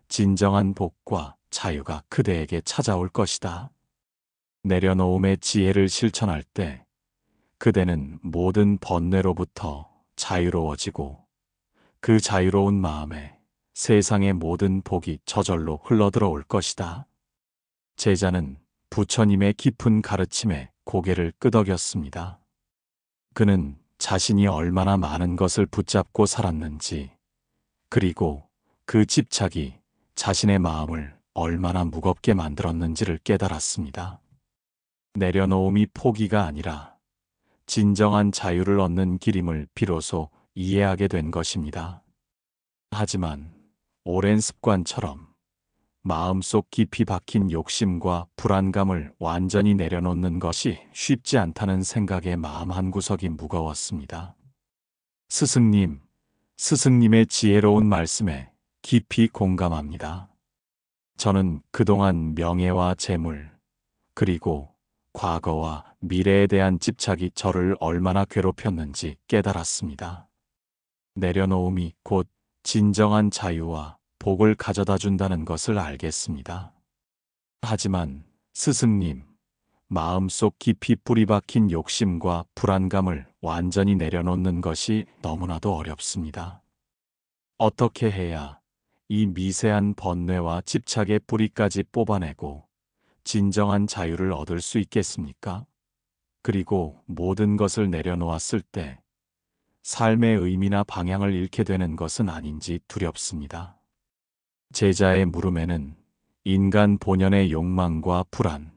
진정한 복과 자유가 그대에게 찾아올 것이다. 내려놓음의 지혜를 실천할 때 그대는 모든 번뇌로부터 자유로워지고 그 자유로운 마음에 세상의 모든 복이 저절로 흘러들어올 것이다. 제자는 부처님의 깊은 가르침에 고개를 끄덕였습니다. 그는 자신이 얼마나 많은 것을 붙잡고 살았는지, 그리고 그 집착이 자신의 마음을 얼마나 무겁게 만들었는지를 깨달았습니다. 내려놓음이 포기가 아니라 진정한 자유를 얻는 길임을 비로소 이해하게 된 것입니다. 하지만 오랜 습관처럼 마음속 깊이 박힌 욕심과 불안감을 완전히 내려놓는 것이 쉽지 않다는 생각에 마음 한구석이 무거웠습니다. 스승님의 지혜로운 말씀에 깊이 공감합니다. 저는 그동안 명예와 재물, 그리고 과거와 미래에 대한 집착이 저를 얼마나 괴롭혔는지 깨달았습니다. 내려놓음이 곧 진정한 자유와 복을 가져다 준다는 것을 알겠습니다. 하지만 스승님, 마음속 깊이 뿌리 박힌 욕심과 불안감을 완전히 내려놓는 것이 너무나도 어렵습니다. 어떻게 해야 이 미세한 번뇌와 집착의 뿌리까지 뽑아내고 진정한 자유를 얻을 수 있겠습니까? 그리고 모든 것을 내려놓았을 때 삶의 의미나 방향을 잃게 되는 것은 아닌지 두렵습니다. 제자의 물음에는 인간 본연의 욕망과 불안,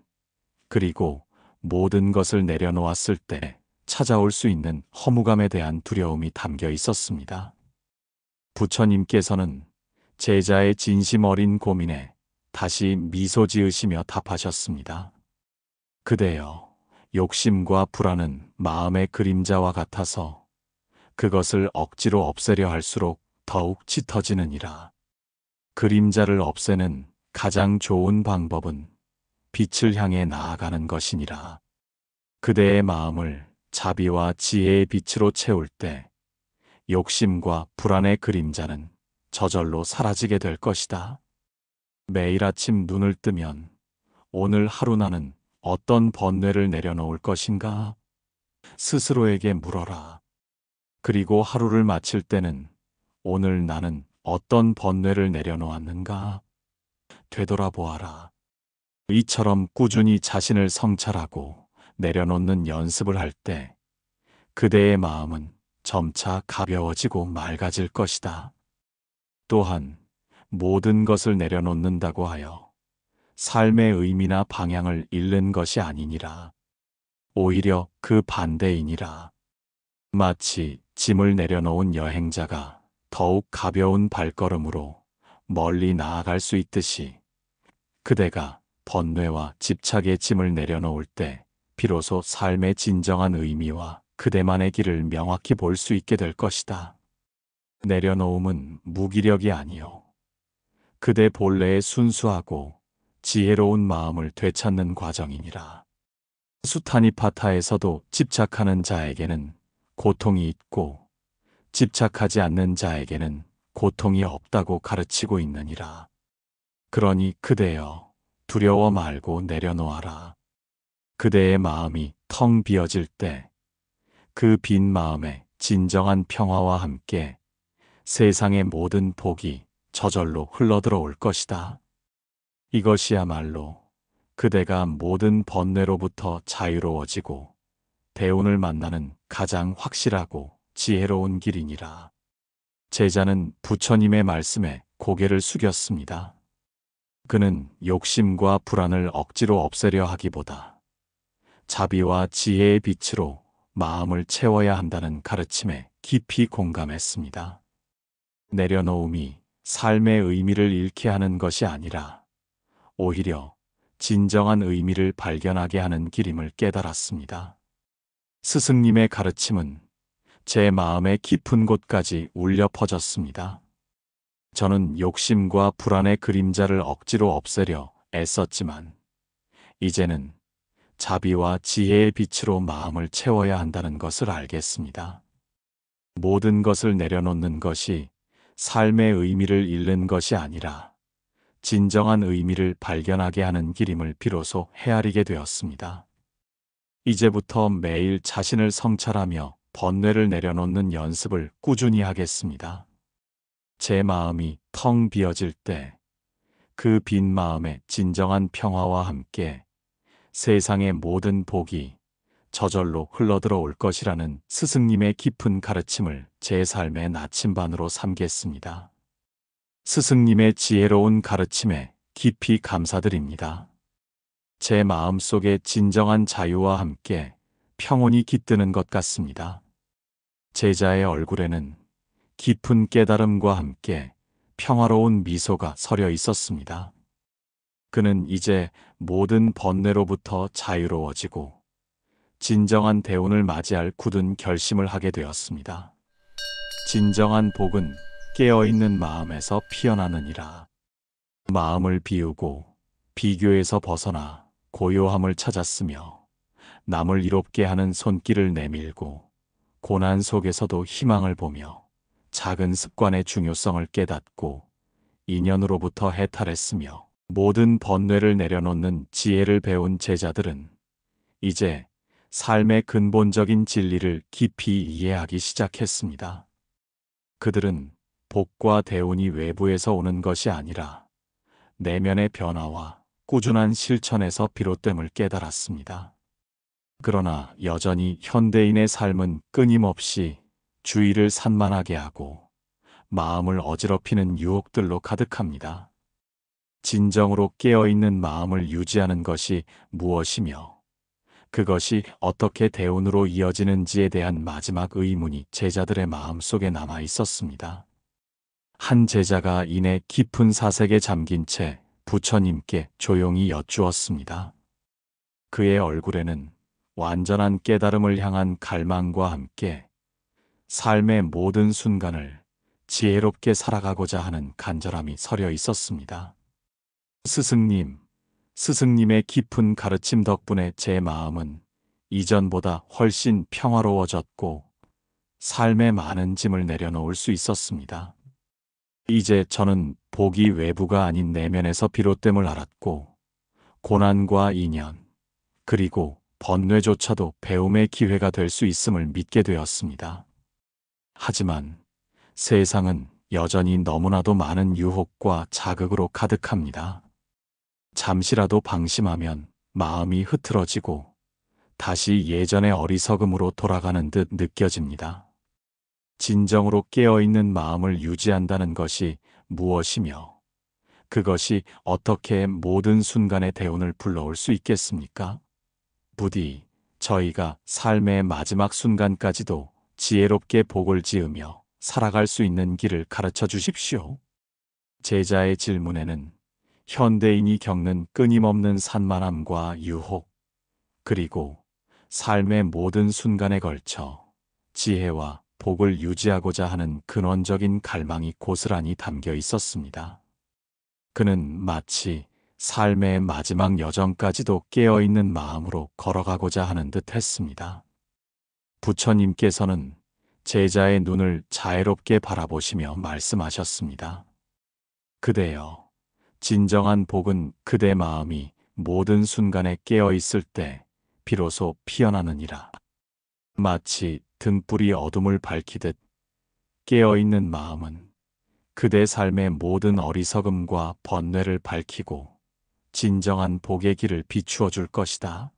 그리고 모든 것을 내려놓았을 때 찾아올 수 있는 허무감에 대한 두려움이 담겨 있었습니다. 부처님께서는 제자의 진심 어린 고민에 다시 미소 지으시며 답하셨습니다. 그대여, 욕심과 불안은 마음의 그림자와 같아서 그것을 억지로 없애려 할수록 더욱 짙어지느니라. 그림자를 없애는 가장 좋은 방법은 빛을 향해 나아가는 것이니라. 그대의 마음을 자비와 지혜의 빛으로 채울 때 욕심과 불안의 그림자는 저절로 사라지게 될 것이다. 매일 아침 눈을 뜨면 오늘 하루 나는 어떤 번뇌를 내려놓을 것인가? 스스로에게 물어라. 그리고 하루를 마칠 때는 오늘 나는 어떤 번뇌를 내려놓았는가? 되돌아보아라. 이처럼 꾸준히 자신을 성찰하고 내려놓는 연습을 할 때 그대의 마음은 점차 가벼워지고 맑아질 것이다. 또한 모든 것을 내려놓는다고 하여 삶의 의미나 방향을 잃는 것이 아니니라. 오히려 그 반대이니라. 마치 짐을 내려놓은 여행자가 더욱 가벼운 발걸음으로 멀리 나아갈 수 있듯이 그대가 번뇌와 집착의 짐을 내려놓을 때 비로소 삶의 진정한 의미와 그대만의 길을 명확히 볼 수 있게 될 것이다. 내려놓음은 무기력이 아니요, 그대 본래의 순수하고 지혜로운 마음을 되찾는 과정이니라. 수타니파타에서도 집착하는 자에게는 고통이 있고 집착하지 않는 자에게는 고통이 없다고 가르치고 있느니라. 그러니 그대여, 두려워 말고 내려놓아라. 그대의 마음이 텅 비어질 때 그 빈 마음에 진정한 평화와 함께 세상의 모든 복이 저절로 흘러들어올 것이다. 이것이야말로 그대가 모든 번뇌로부터 자유로워지고 대운을 만나는 가장 확실하고 지혜로운 길이니라. 제자는 부처님의 말씀에 고개를 숙였습니다. 그는 욕심과 불안을 억지로 없애려 하기보다 자비와 지혜의 빛으로 마음을 채워야 한다는 가르침에 깊이 공감했습니다. 내려놓음이 삶의 의미를 잃게 하는 것이 아니라 오히려 진정한 의미를 발견하게 하는 길임을 깨달았습니다. 스승님의 가르침은 제 마음의 깊은 곳까지 울려 퍼졌습니다. 저는 욕심과 불안의 그림자를 억지로 없애려 애썼지만 이제는 자비와 지혜의 빛으로 마음을 채워야 한다는 것을 알겠습니다. 모든 것을 내려놓는 것이 삶의 의미를 잃는 것이 아니라 진정한 의미를 발견하게 하는 길임을 비로소 헤아리게 되었습니다. 이제부터 매일 자신을 성찰하며 번뇌를 내려놓는 연습을 꾸준히 하겠습니다. 제 마음이 텅 비어질 때 그 빈 마음에 진정한 평화와 함께 세상의 모든 복이 저절로 흘러들어올 것이라는 스승님의 깊은 가르침을 제 삶의 나침반으로 삼겠습니다. 스승님의 지혜로운 가르침에 깊이 감사드립니다. 제 마음속에 진정한 자유와 함께 평온이 깃드는 것 같습니다. 제자의 얼굴에는 깊은 깨달음과 함께 평화로운 미소가 서려 있었습니다. 그는 이제 모든 번뇌로부터 자유로워지고 진정한 대운을 맞이할 굳은 결심을 하게 되었습니다. 진정한 복은 깨어있는 마음에서 피어나느니라. 마음을 비우고 비교에서 벗어나 고요함을 찾았으며 남을 이롭게 하는 손길을 내밀고 고난 속에서도 희망을 보며 작은 습관의 중요성을 깨닫고 인연으로부터 해탈했으며 모든 번뇌를 내려놓는 지혜를 배운 제자들은 이제 삶의 근본적인 진리를 깊이 이해하기 시작했습니다. 그들은 복과 대운이 외부에서 오는 것이 아니라 내면의 변화와 꾸준한 실천에서 비롯됨을 깨달았습니다. 그러나 여전히 현대인의 삶은 끊임없이 주의를 산만하게 하고 마음을 어지럽히는 유혹들로 가득합니다. 진정으로 깨어있는 마음을 유지하는 것이 무엇이며 그것이 어떻게 대운으로 이어지는지에 대한 마지막 의문이 제자들의 마음속에 남아 있었습니다. 한 제자가 이내 깊은 사색에 잠긴 채 부처님께 조용히 여쭈었습니다. 그의 얼굴에는 완전한 깨달음을 향한 갈망과 함께 삶의 모든 순간을 지혜롭게 살아가고자 하는 간절함이 서려 있었습니다. 스승님의 깊은 가르침 덕분에 제 마음은 이전보다 훨씬 평화로워졌고 삶의 많은 짐을 내려놓을 수 있었습니다. 이제 저는 복이 외부가 아닌 내면에서 비롯됨을 알았고 고난과 인연, 그리고 번뇌조차도 배움의 기회가 될 수 있음을 믿게 되었습니다. 하지만 세상은 여전히 너무나도 많은 유혹과 자극으로 가득합니다. 잠시라도 방심하면 마음이 흐트러지고 다시 예전의 어리석음으로 돌아가는 듯 느껴집니다. 진정으로 깨어있는 마음을 유지한다는 것이 무엇이며 그것이 어떻게 모든 순간의 대운을 불러올 수 있겠습니까? 부디 저희가 삶의 마지막 순간까지도 지혜롭게 복을 지으며 살아갈 수 있는 길을 가르쳐 주십시오. 제자의 질문에는 현대인이 겪는 끊임없는 산만함과 유혹, 그리고 삶의 모든 순간에 걸쳐 지혜와 복을 유지하고자 하는 근원적인 갈망이 고스란히 담겨 있었습니다. 그는 마치 삶의 마지막 여정까지도 깨어있는 마음으로 걸어가고자 하는 듯 했습니다. 부처님께서는 제자의 눈을 자애롭게 바라보시며 말씀하셨습니다. 그대여, 진정한 복은 그대 마음이 모든 순간에 깨어 있을 때 비로소 피어나느니라. 마치 등불이 어둠을 밝히듯 깨어 있는 마음은 그대 삶의 모든 어리석음과 번뇌를 밝히고 진정한 복의 길을 비추어 줄 것이다.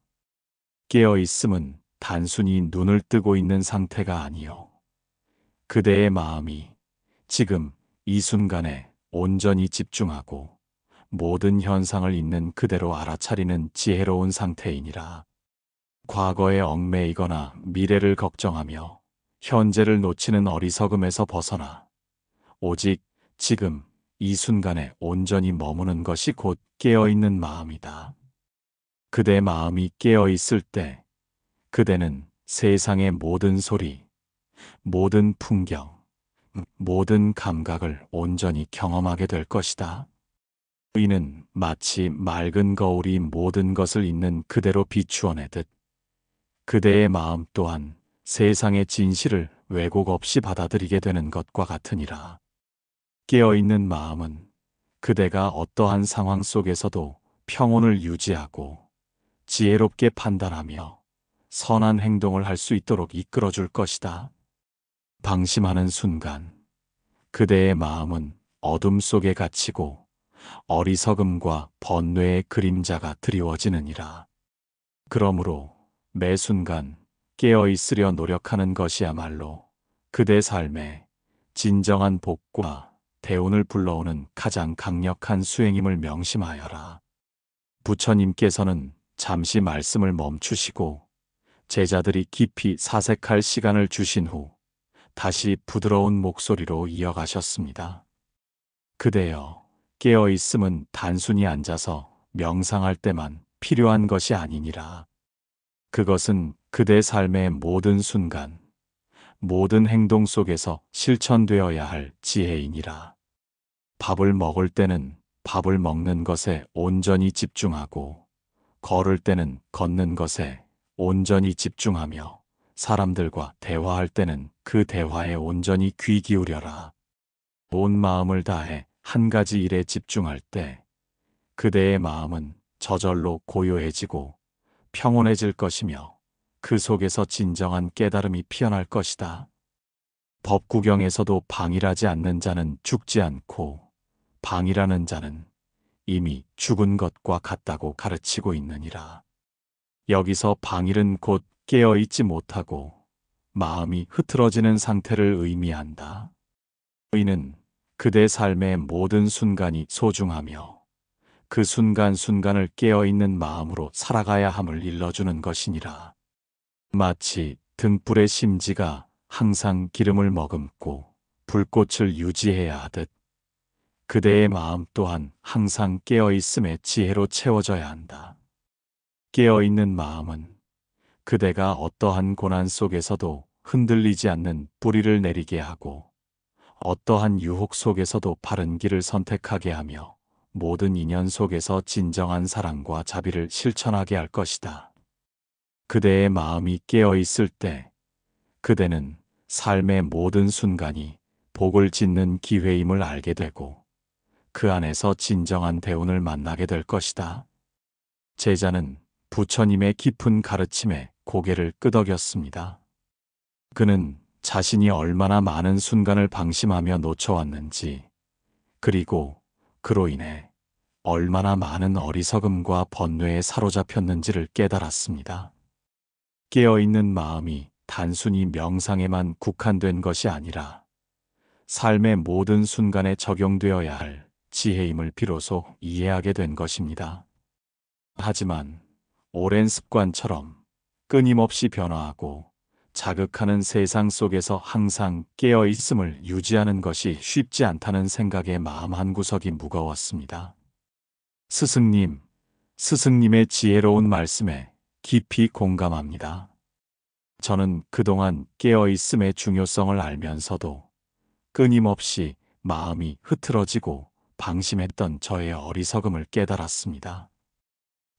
깨어 있음은 단순히 눈을 뜨고 있는 상태가 아니요. 그대의 마음이 지금 이 순간에 온전히 집중하고 모든 현상을 있는 그대로 알아차리는 지혜로운 상태이니라. 과거에 얽매이거나 미래를 걱정하며 현재를 놓치는 어리석음에서 벗어나 오직 지금 이 순간에 온전히 머무는 것이 곧 깨어있는 마음이다. 그대 마음이 깨어있을 때 그대는 세상의 모든 소리, 모든 풍경, 모든 감각을 온전히 경험하게 될 것이다. 이는 마치 맑은 거울이 모든 것을 있는 그대로 비추어내듯 그대의 마음 또한 세상의 진실을 왜곡 없이 받아들이게 되는 것과 같으니라. 깨어있는 마음은 그대가 어떠한 상황 속에서도 평온을 유지하고 지혜롭게 판단하며 선한 행동을 할 수 있도록 이끌어줄 것이다. 방심하는 순간 그대의 마음은 어둠 속에 갇히고 어리석음과 번뇌의 그림자가 드리워지느니라. 그러므로 매 순간 깨어있으려 노력하는 것이야말로 그대 삶에 진정한 복과 대운을 불러오는 가장 강력한 수행임을 명심하여라. 부처님께서는 잠시 말씀을 멈추시고 제자들이 깊이 사색할 시간을 주신 후 다시 부드러운 목소리로 이어가셨습니다. 그대여, 깨어있음은 단순히 앉아서 명상할 때만 필요한 것이 아니니라. 그것은 그대 삶의 모든 순간, 모든 행동 속에서 실천되어야 할 지혜이니라. 밥을 먹을 때는 밥을 먹는 것에 온전히 집중하고, 걸을 때는 걷는 것에 온전히 집중하며, 사람들과 대화할 때는 그 대화에 온전히 귀 기울여라. 온 마음을 다해 한 가지 일에 집중할 때, 그대의 마음은 저절로 고요해지고 평온해질 것이며, 그 속에서 진정한 깨달음이 피어날 것이다. 법구경에서도 방일하지 않는 자는 죽지 않고 방일하는 자는 이미 죽은 것과 같다고 가르치고 있느니라. 여기서 방일은 곧 깨어있지 못하고 마음이 흐트러지는 상태를 의미한다. 이는 그대 삶의 모든 순간이 소중하며 그 순간순간을 깨어있는 마음으로 살아가야 함을 일러주는 것이니라. 마치 등불의 심지가 항상 기름을 머금고 불꽃을 유지해야 하듯 그대의 마음 또한 항상 깨어있음의 지혜로 채워져야 한다. 깨어있는 마음은 그대가 어떠한 고난 속에서도 흔들리지 않는 뿌리를 내리게 하고 어떠한 유혹 속에서도 바른 길을 선택하게 하며 모든 인연 속에서 진정한 사랑과 자비를 실천하게 할 것이다. 그대의 마음이 깨어있을 때 그대는 삶의 모든 순간이 복을 짓는 기회임을 알게 되고 그 안에서 진정한 대운을 만나게 될 것이다. 제자는 부처님의 깊은 가르침에 고개를 끄덕였습니다. 그는 자신이 얼마나 많은 순간을 방심하며 놓쳐왔는지, 그리고 그로 인해 얼마나 많은 어리석음과 번뇌에 사로잡혔는지를 깨달았습니다. 깨어있는 마음이 단순히 명상에만 국한된 것이 아니라 삶의 모든 순간에 적용되어야 할 지혜임을 비로소 이해하게 된 것입니다. 하지만 오랜 습관처럼 끊임없이 변화하고 자극하는 세상 속에서 항상 깨어있음을 유지하는 것이 쉽지 않다는 생각에 마음 한구석이 무거웠습니다. 스승님의 지혜로운 말씀에 깊이 공감합니다. 저는 그동안 깨어있음의 중요성을 알면서도 끊임없이 마음이 흐트러지고 방심했던 저의 어리석음을 깨달았습니다.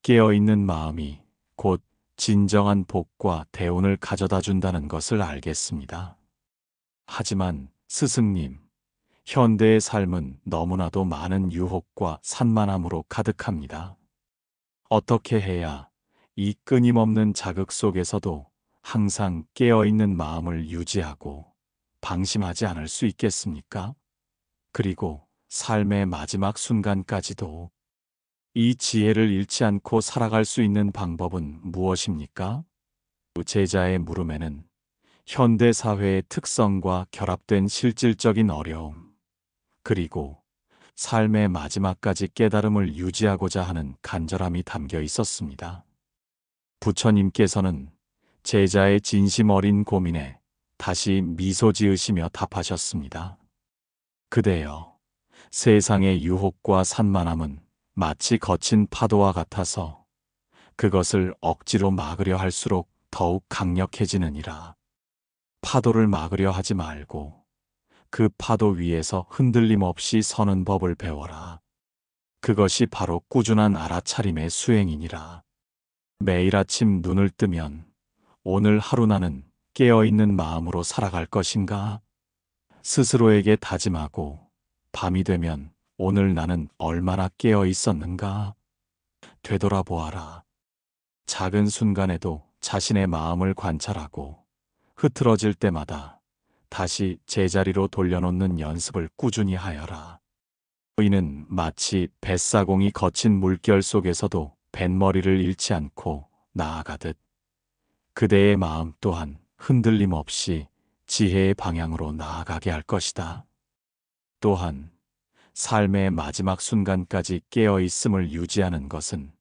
깨어있는 마음이 곧 진정한 복과 대운을 가져다 준다는 것을 알겠습니다. 하지만 스승님, 현대의 삶은 너무나도 많은 유혹과 산만함으로 가득합니다. 어떻게 해야 이 끊임없는 자극 속에서도 항상 깨어있는 마음을 유지하고 방심하지 않을 수 있겠습니까? 그리고 삶의 마지막 순간까지도 이 지혜를 잃지 않고 살아갈 수 있는 방법은 무엇입니까? 제자의 물음에는 현대 사회의 특성과 결합된 실질적인 어려움, 그리고 삶의 마지막까지 깨달음을 유지하고자 하는 간절함이 담겨 있었습니다. 부처님께서는 제자의 진심 어린 고민에 다시 미소 지으시며 답하셨습니다. 그대여, 세상의 유혹과 산만함은 마치 거친 파도와 같아서 그것을 억지로 막으려 할수록 더욱 강력해지느니라. 파도를 막으려 하지 말고 그 파도 위에서 흔들림 없이 서는 법을 배워라. 그것이 바로 꾸준한 알아차림의 수행이니라. 매일 아침 눈을 뜨면 오늘 하루 나는 깨어있는 마음으로 살아갈 것인가? 스스로에게 다짐하고 밤이 되면 오늘 나는 얼마나 깨어 있었는가? 되돌아보아라. 작은 순간에도 자신의 마음을 관찰하고 흐트러질 때마다 다시 제자리로 돌려놓는 연습을 꾸준히 하여라. 이는 마치 뱃사공이 거친 물결 속에서도 뱃머리를 잃지 않고 나아가듯 그대의 마음 또한 흔들림 없이 지혜의 방향으로 나아가게 할 것이다. 또한 삶의 마지막 순간까지 깨어있음을 유지하는 것은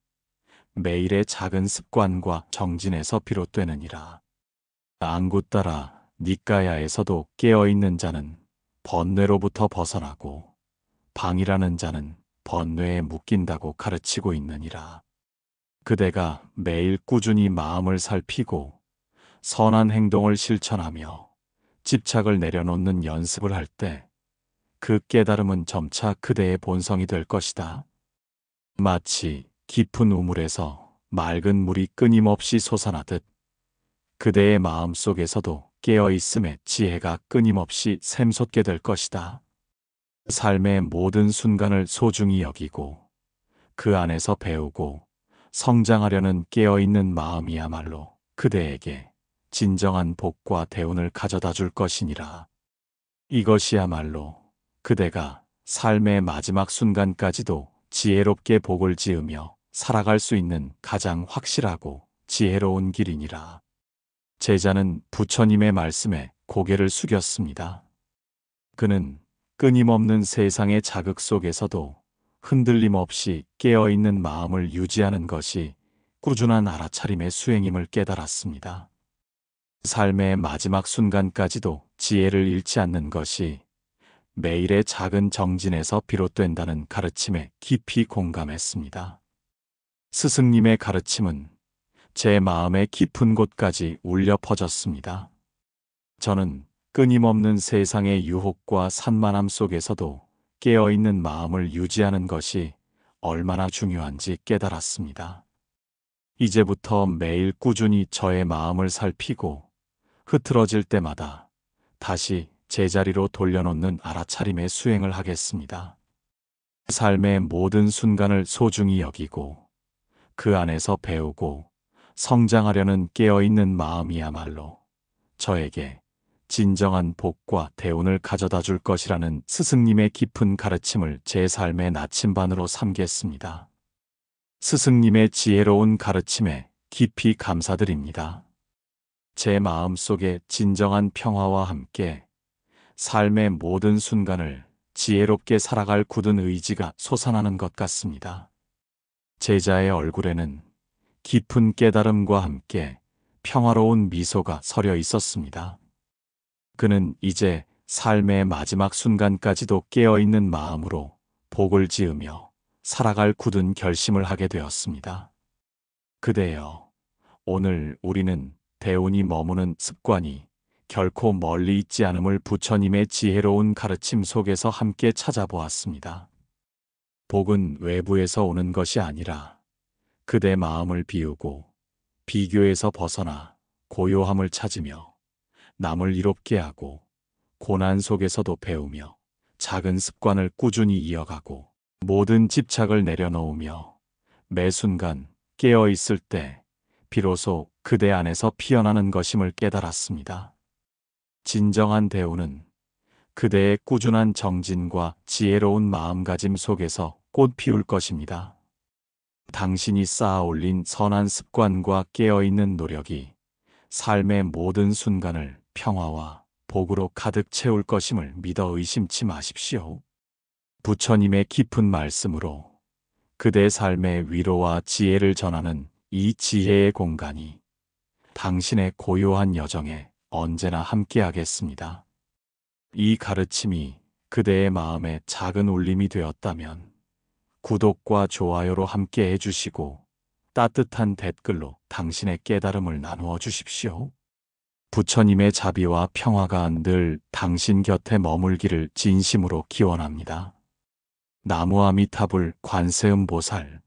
매일의 작은 습관과 정진에서 비롯되느니라. 안구 따라 니까야에서도 깨어있는 자는 번뇌로부터 벗어나고 방이라는 자는 번뇌에 묶인다고 가르치고 있느니라. 그대가 매일 꾸준히 마음을 살피고 선한 행동을 실천하며 집착을 내려놓는 연습을 할 때 그 깨달음은 점차 그대의 본성이 될 것이다. 마치 깊은 우물에서 맑은 물이 끊임없이 솟아나듯 그대의 마음 속에서도 깨어있음의 지혜가 끊임없이 샘솟게 될 것이다. 삶의 모든 순간을 소중히 여기고 그 안에서 배우고 성장하려는 깨어있는 마음이야말로 그대에게 진정한 복과 대운을 가져다 줄 것이니라. 이것이야말로 그대가 삶의 마지막 순간까지도 지혜롭게 복을 지으며 살아갈 수 있는 가장 확실하고 지혜로운 길이니라. 제자는 부처님의 말씀에 고개를 숙였습니다. 그는 끊임없는 세상의 자극 속에서도 흔들림 없이 깨어있는 마음을 유지하는 것이 꾸준한 알아차림의 수행임을 깨달았습니다. 삶의 마지막 순간까지도 지혜를 잃지 않는 것이 매일의 작은 정진에서 비롯된다는 가르침에 깊이 공감했습니다. 스승님의 가르침은 제 마음의 깊은 곳까지 울려 퍼졌습니다. 저는 끊임없는 세상의 유혹과 산만함 속에서도 깨어있는 마음을 유지하는 것이 얼마나 중요한지 깨달았습니다. 이제부터 매일 꾸준히 저의 마음을 살피고 흐트러질 때마다 다시 제자리로 돌려놓는 알아차림의 수행을 하겠습니다. 삶의 모든 순간을 소중히 여기고 그 안에서 배우고 성장하려는 깨어있는 마음이야말로 저에게 진정한 복과 대운을 가져다 줄 것이라는 스승님의 깊은 가르침을 제 삶의 나침반으로 삼겠습니다. 스승님의 지혜로운 가르침에 깊이 감사드립니다. 제 마음 속에 진정한 평화와 함께 삶의 모든 순간을 지혜롭게 살아갈 굳은 의지가 솟아나는 것 같습니다. 제자의 얼굴에는 깊은 깨달음과 함께 평화로운 미소가 서려 있었습니다. 그는 이제 삶의 마지막 순간까지도 깨어있는 마음으로 복을 지으며 살아갈 굳은 결심을 하게 되었습니다. 그대여, 오늘 우리는 대운이 머무는 습관이 결코 멀리 있지 않음을 부처님의 지혜로운 가르침 속에서 함께 찾아보았습니다. 복은 외부에서 오는 것이 아니라 그대 마음을 비우고 비교에서 벗어나 고요함을 찾으며 남을 이롭게 하고 고난 속에서도 배우며 작은 습관을 꾸준히 이어가고 모든 집착을 내려놓으며 매 순간 깨어 있을 때 비로소 그대 안에서 피어나는 것임을 깨달았습니다. 진정한 대우는 그대의 꾸준한 정진과 지혜로운 마음가짐 속에서 꽃 피울 것입니다. 당신이 쌓아 올린 선한 습관과 깨어있는 노력이 삶의 모든 순간을 평화와 복으로 가득 채울 것임을 믿어 의심치 마십시오. 부처님의 깊은 말씀으로 그대 삶의 위로와 지혜를 전하는 이 지혜의 공간이 당신의 고요한 여정에 언제나 함께하겠습니다. 이 가르침이 그대의 마음에 작은 울림이 되었다면 구독과 좋아요로 함께 해주시고 따뜻한 댓글로 당신의 깨달음을 나누어 주십시오. 부처님의 자비와 평화가 늘 당신 곁에 머물기를 진심으로 기원합니다. 나무아미타불 관세음보살